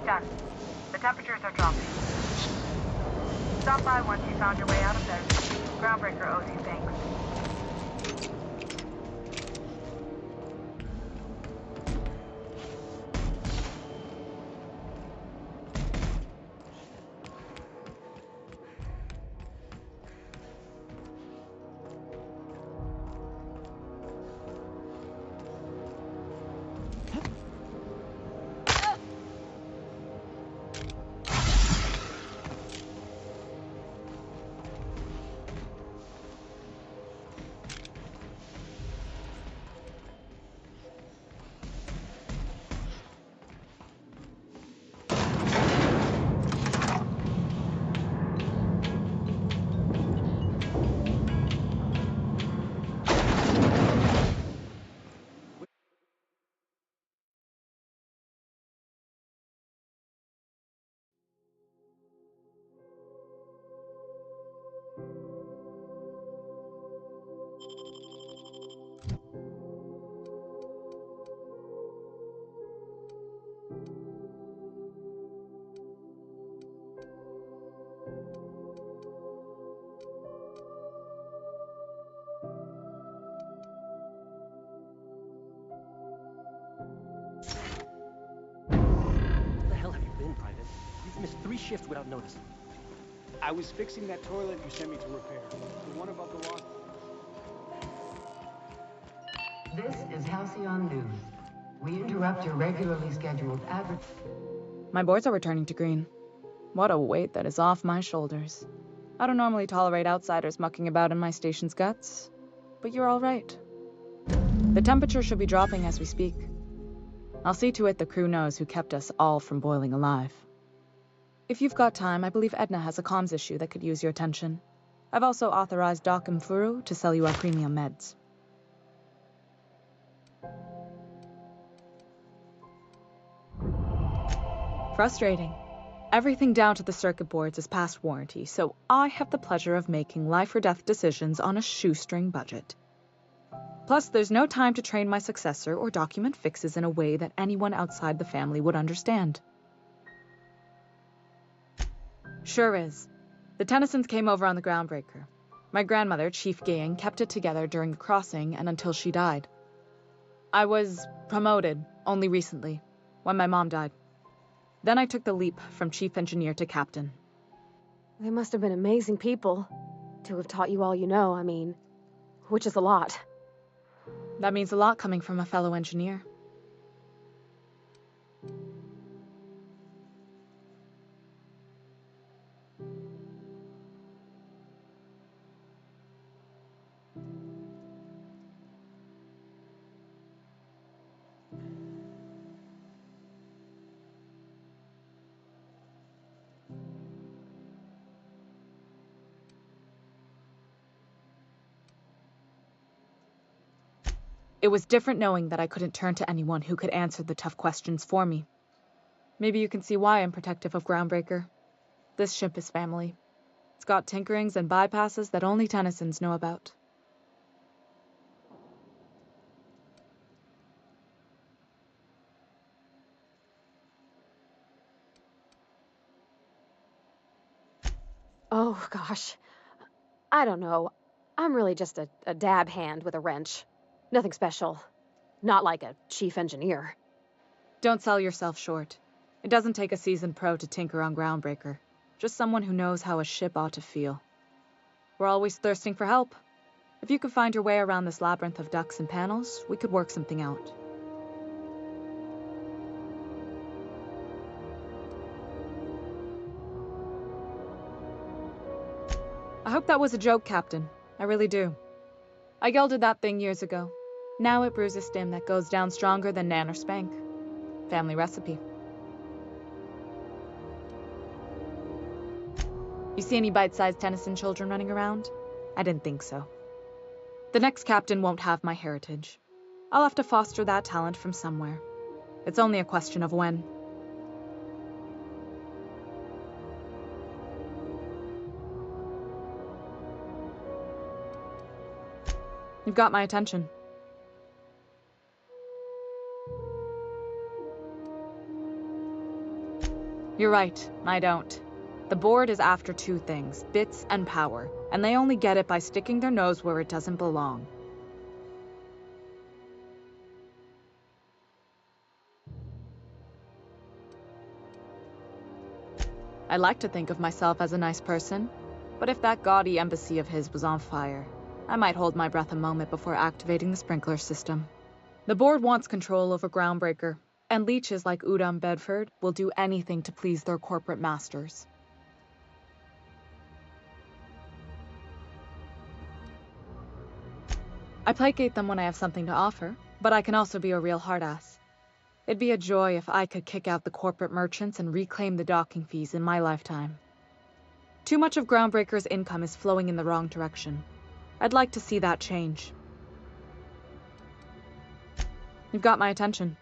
[SPEAKER 14] Done. The temperatures are dropping. Stop by once you found your way out of there. Groundbreaker owes you thanks.
[SPEAKER 4] Private. You've missed 3 shifts without notice.
[SPEAKER 2] I was fixing that toilet you sent me to repair. The one above the lost...
[SPEAKER 15] This is Halcyon News. We interrupt your regularly scheduled advert.
[SPEAKER 9] My boards are returning to green. What a weight that is off my shoulders. I don't normally tolerate outsiders mucking about in my station's guts, but you're all right. The temperature should be dropping as we speak. I'll see to it the crew knows who kept us all from boiling alive. If you've got time, I believe Edna has a comms issue that could use your attention. I've also authorized Doc and Furu to sell you our premium meds. Frustrating. Everything down to the circuit boards is past warranty, so I have the pleasure of making life or death decisions on a shoestring budget. Plus, there's no time to train my successor or document fixes in a way that anyone outside the family would understand. Sure is. The Tennysons came over on the Groundbreaker. My grandmother, Chief Gang, kept it together during the crossing and until she died. I was promoted only recently, when my mom died. Then I took the leap from chief engineer to captain.
[SPEAKER 8] They must have been amazing people to have taught you all you know, I mean, which is a lot.
[SPEAKER 9] That means a lot coming from a fellow engineer. It was different knowing that I couldn't turn to anyone who could answer the tough questions for me. Maybe you can see why I'm protective of Groundbreaker. This ship is family. It's got tinkerings and bypasses that only Tennysons know about.
[SPEAKER 8] Oh, gosh. I don't know. I'm really just a dab hand with a wrench. Nothing special. Not like a chief engineer.
[SPEAKER 9] Don't sell yourself short. It doesn't take a seasoned pro to tinker on Groundbreaker. Just someone who knows how a ship ought to feel. We're always thirsting for help. If you could find your way around this labyrinth of ducts and panels, we could work something out. I hope that was a joke, Captain. I really do. I gelded that thing years ago. Now it brews a stim that goes down stronger than Nan or Spank. Family recipe. You see any bite-sized Tennyson children running around? I didn't think so. The next captain won't have my heritage. I'll have to foster that talent from somewhere. It's only a question of when. You've got my attention. You're right, I don't. The board is after two things, bits and power, and they only get it by sticking their nose where it doesn't belong. I like to think of myself as a nice person, but if that gaudy embassy of his was on fire, I might hold my breath a moment before activating the sprinkler system. The board wants control over Groundbreaker, and leeches like Udom Bedford will do anything to please their corporate masters. I placate them when I have something to offer, but I can also be a real hard-ass. It'd be a joy if I could kick out the corporate merchants and reclaim the docking fees in my lifetime. Too much of Groundbreaker's income is flowing in the wrong direction. I'd like to see that change. You've got my attention.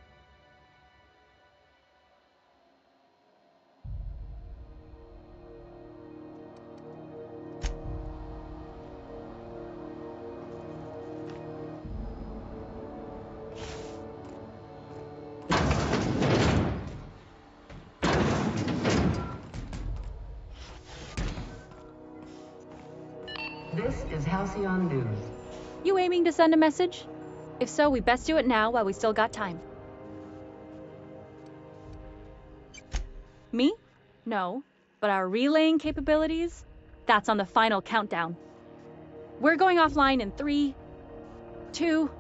[SPEAKER 15] This is Halcyon News.
[SPEAKER 16] You aiming to send a message? If so, we best do it now while we still got time. Me? No. But our relaying capabilities? That's on the final countdown. We're going offline in 3, 2,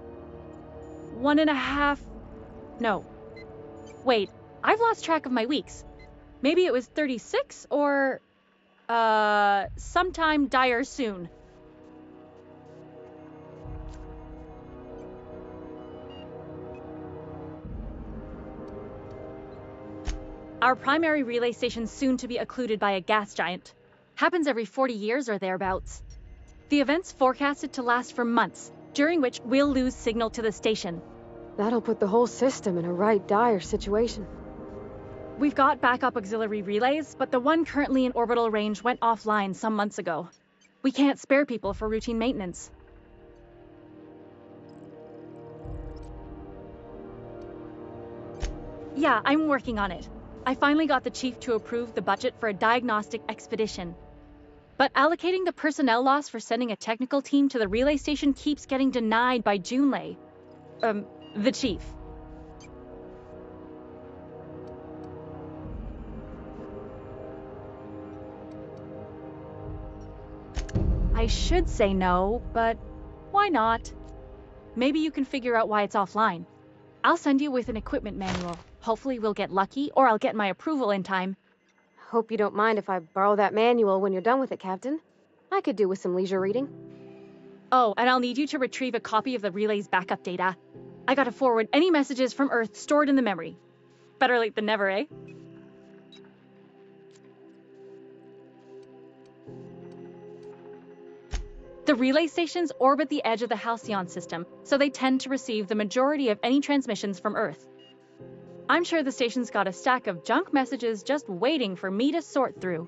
[SPEAKER 16] 1.5... No. Wait, I've lost track of my weeks. Maybe it was 36 or... sometime dire soon. Our primary relay station's soon to be occluded by a gas giant. Happens every 40 years or thereabouts. The event's forecasted to last for months, during which we'll lose signal to the station.
[SPEAKER 8] That'll put the whole system in a right dire situation.
[SPEAKER 16] We've got backup auxiliary relays, but the one currently in orbital range went offline some months ago. We can't spare people for routine maintenance. Yeah, I'm working on it. I finally got the chief to approve the budget for a diagnostic expedition. But allocating the personnel loss for sending a technical team to the relay station keeps getting denied by Junlei. The chief. I should say no, but why not? Maybe you can figure out why it's offline. I'll send you with an equipment manual. Hopefully we'll get lucky, or I'll get my approval in time.
[SPEAKER 8] Hope you don't mind if I borrow that manual when you're done with it, Captain. I could do with some leisure reading.
[SPEAKER 16] Oh, and I'll need you to retrieve a copy of the relay's backup data. I gotta forward any messages from Earth stored in the memory. Better late than never, eh? The relay stations orbit the edge of the Halcyon system, so they tend to receive the majority of any transmissions from Earth. I'm sure the station's got a stack of junk messages just waiting for me to sort through.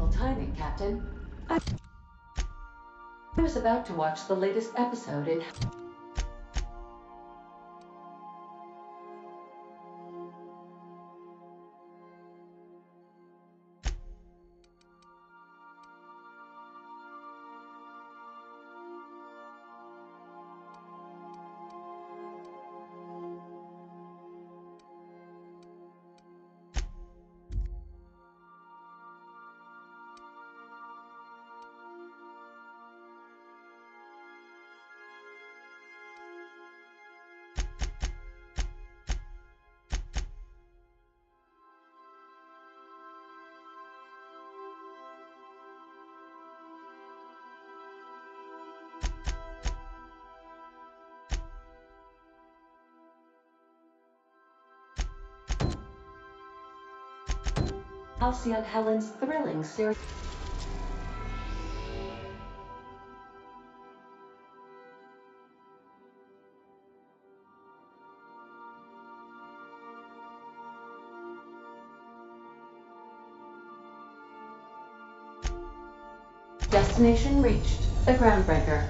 [SPEAKER 15] Wonderful timing, Captain. I was about to watch the latest episode in... Halcyon Helen's thrilling series. Destination reached. The Groundbreaker.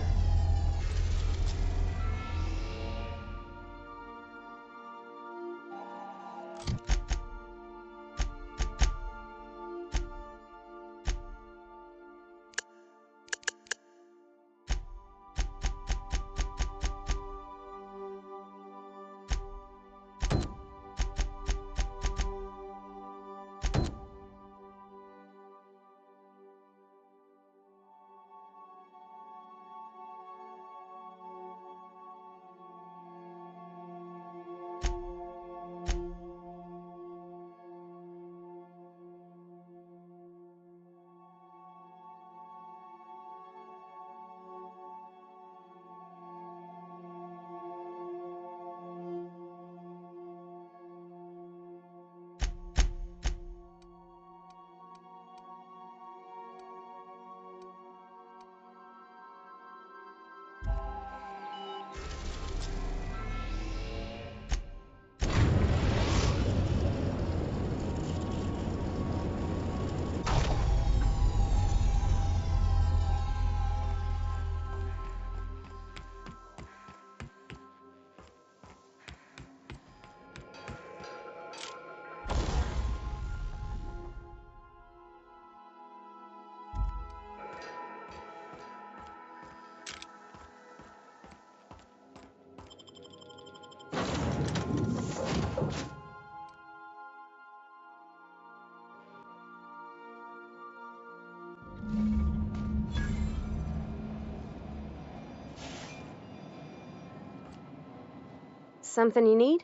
[SPEAKER 8] Something you need?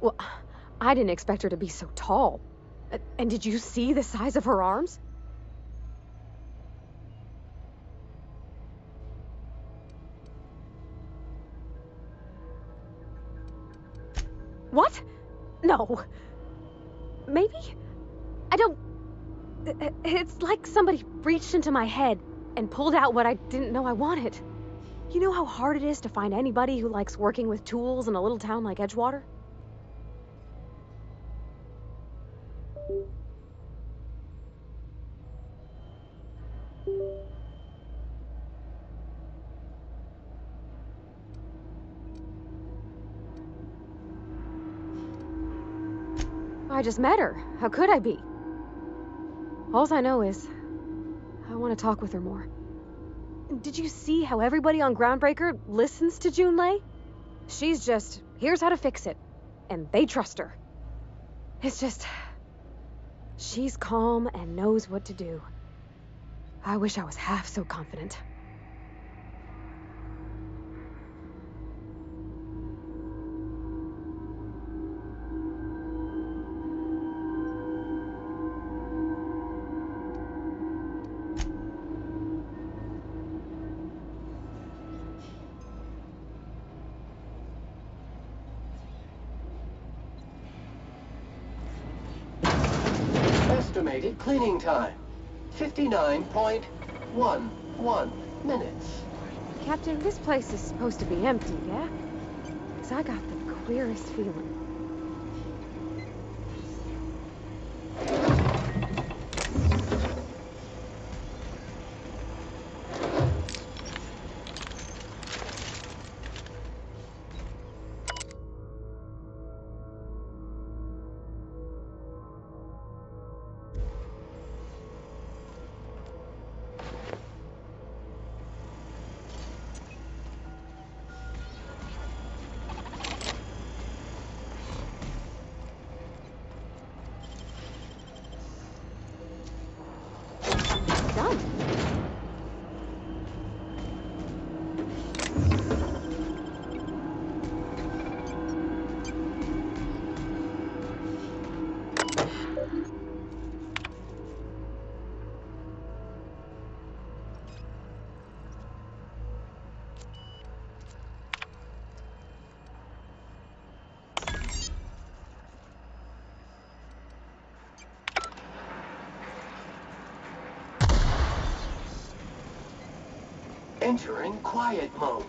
[SPEAKER 8] Well, I didn't expect her to be so tall. And did you see the size of her arms? What? No. Maybe? I don't... It's like somebody reached into my head and pulled out what I didn't know I wanted. You know how hard it is to find anybody who likes working with tools in a little town like Edgewater? I just met her. How could I be? All I know is I want to talk with her more. Did you see how everybody on Groundbreaker listens to Junlei? She's just, here's how to fix it. And they trust her. It's just, she's calm and knows what to do. I wish I was half so confident.
[SPEAKER 5] Estimated cleaning time, 59.11 minutes.
[SPEAKER 8] Captain, this place is supposed to be empty, yeah? 'Cause I got the weirdest feeling.
[SPEAKER 5] Entering quiet mode.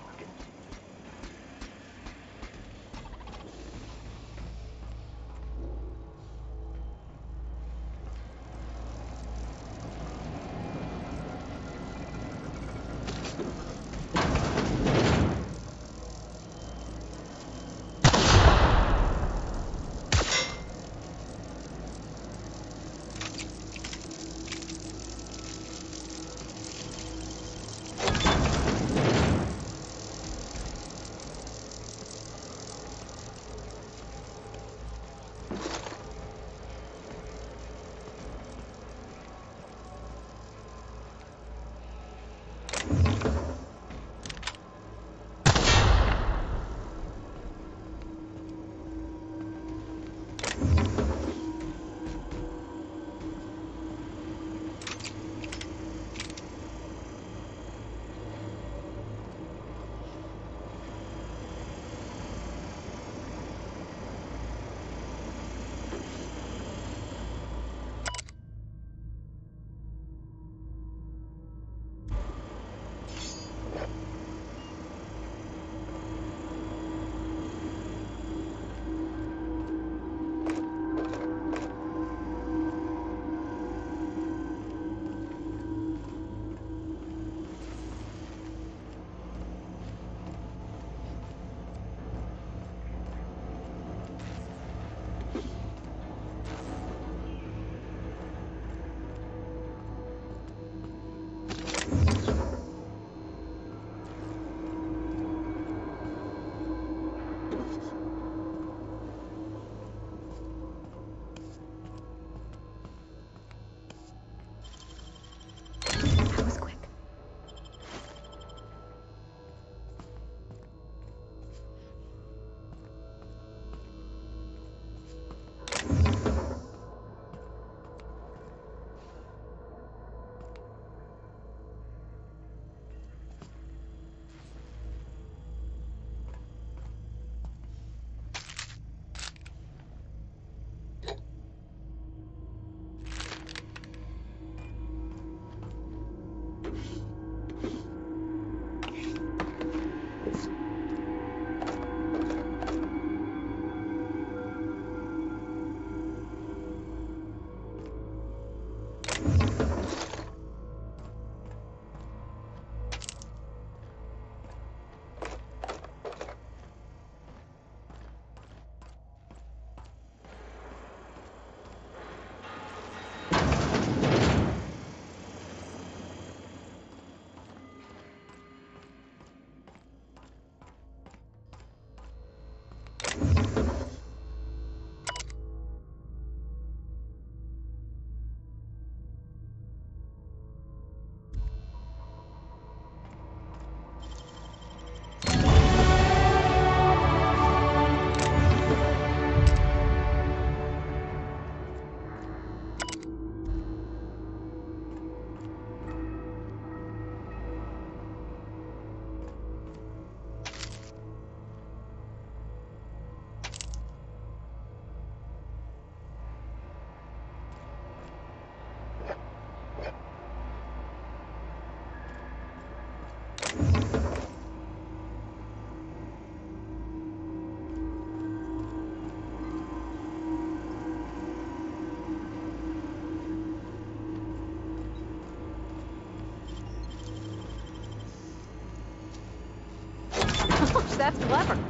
[SPEAKER 8] That's clever.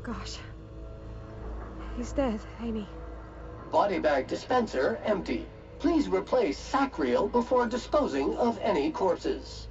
[SPEAKER 8] Gosh. He's dead, ain't he?
[SPEAKER 5] Body bag dispenser empty. Please replace sack reel before disposing of any corpses.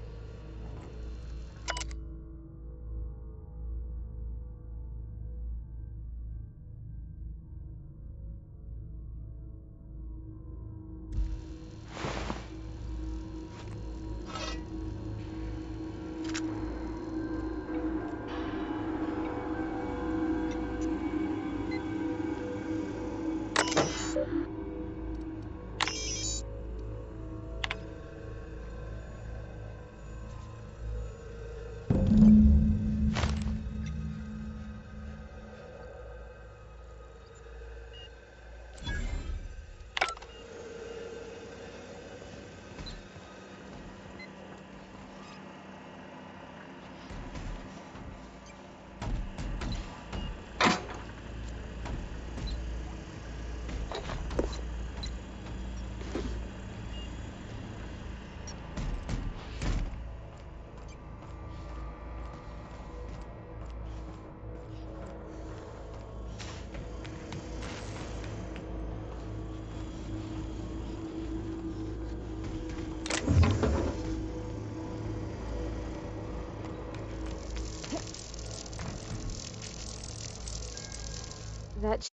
[SPEAKER 8] That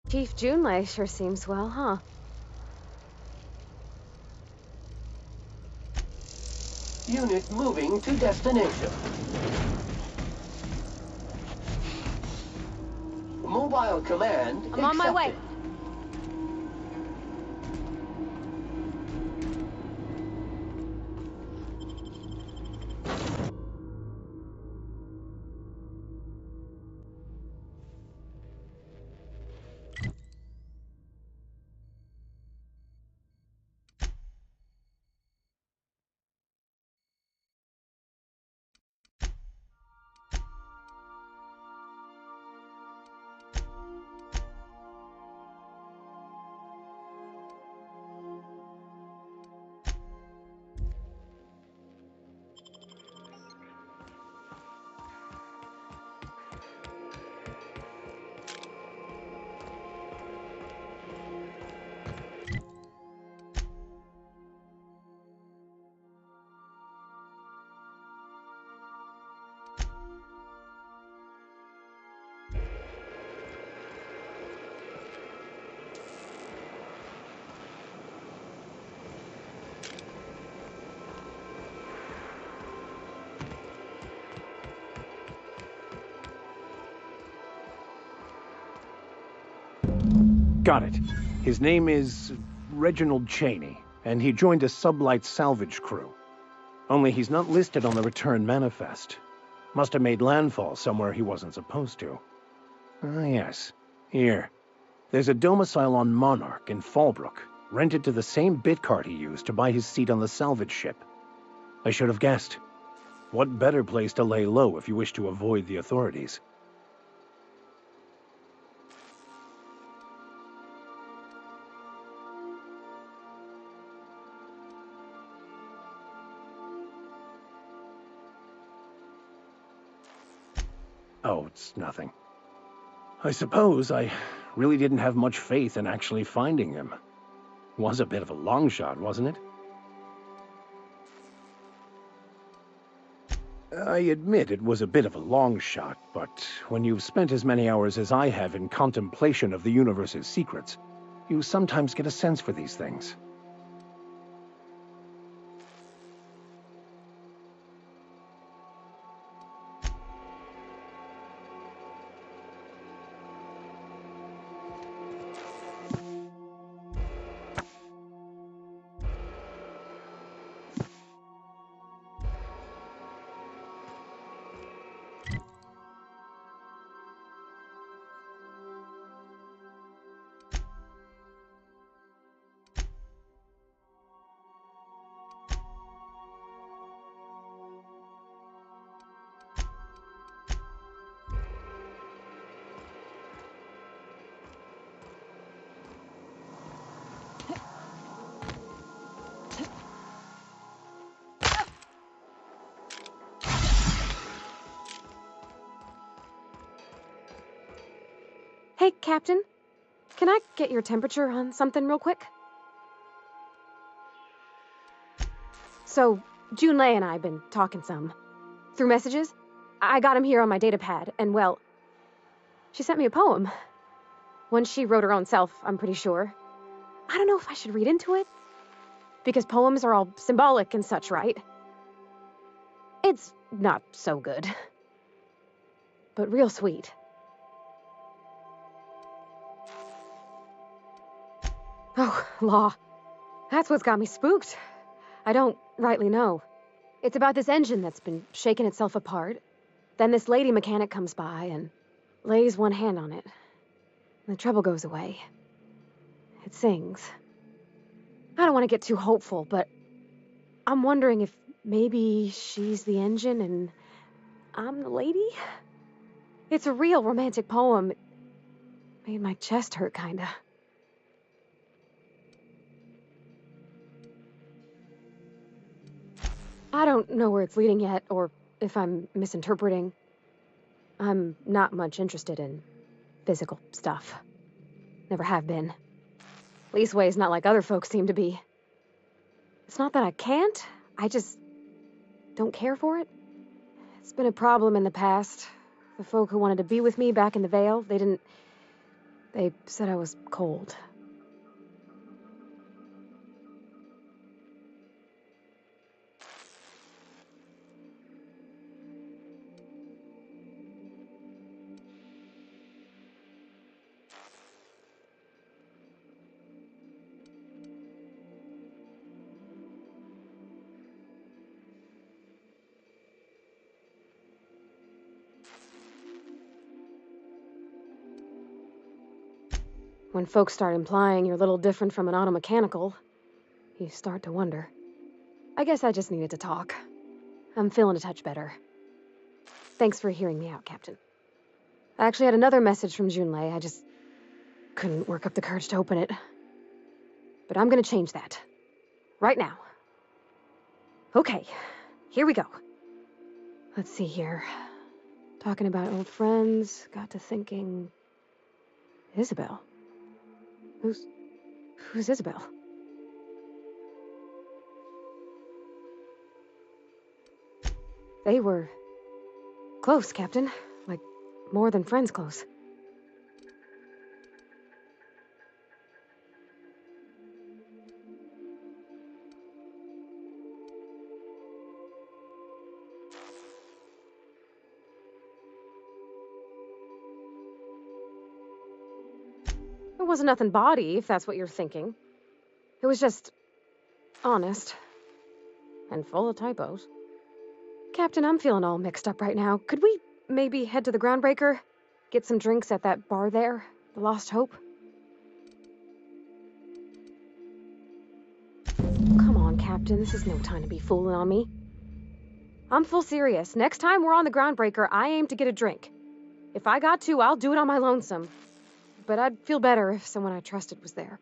[SPEAKER 8] Chief Junlei sure seems well, huh?
[SPEAKER 5] Unit moving to destination. Mobile command
[SPEAKER 8] I'm on my way.
[SPEAKER 5] accepted.
[SPEAKER 4] Got it. His name is Reginald Cheney, and he joined a sublight salvage crew. Only he's not listed on the return manifest. Must have made landfall somewhere he wasn't supposed to. Ah, yes. Here. There's a domicile on Monarch in Fallbrook, rented to the same bit card he used to buy his seat on the salvage ship. I should have guessed. What better place to lay low if you wish to avoid the authorities? Oh, it's nothing. I suppose I really didn't have much faith in actually finding him. Was a bit of a long shot, wasn't it? I admit it was a bit of a long shot, but when you've spent as many hours as I have in contemplation of the universe's secrets, you sometimes get a sense for these things.
[SPEAKER 8] Hey, Captain. Can I get your temperature on something real quick? So, Junlei and I have been talking some. Through messages. I got him here on my datapad, and well, she sent me a poem. One she wrote her own self, I'm pretty sure. I don't know if I should read into it. Because poems are all symbolic and such, right? It's not so good. But real sweet. Oh, law. That's what's got me spooked. I don't rightly know. It's about this engine that's been shaking itself apart. Then this lady mechanic comes by and lays one hand on it. And the trouble goes away. It sings. I don't want to get too hopeful, but I'm wondering if maybe she's the engine and I'm the lady? It's a real romantic poem. It made my chest hurt, kinda. I don't know where it's leading yet, or if I'm misinterpreting. I'm not much interested in physical stuff. Never have been. Leastways not like other folks seem to be. It's not that I can't, I just don't care for it. It's been a problem in the past. The folk who wanted to be with me back in the Vale, they said I was cold. When folks start implying you're a little different from an automechanical, you start to wonder. I guess I just needed to talk. I'm feeling a touch better. Thanks for hearing me out, Captain. I actually had another message from Junlei. I just couldn't work up the courage to open it. But I'm gonna change that. Right now. Okay, here we go. Let's see here. Talking about old friends, got to thinking... Isabel? Who's Isabel? They were close, Captain. Like, more than friends close. It wasn't nothing bawdy, if that's what you're thinking. It was just... honest. And full of typos. Captain, I'm feeling all mixed up right now. Could we maybe head to the Groundbreaker? Get some drinks at that bar there? The Lost Hope? Come on, Captain. This is no time to be fooling on me. I'm full serious. Next time we're on the Groundbreaker, I aim to get a drink. If I got to, I'll do it on my lonesome. But I'd feel better if someone I trusted was there.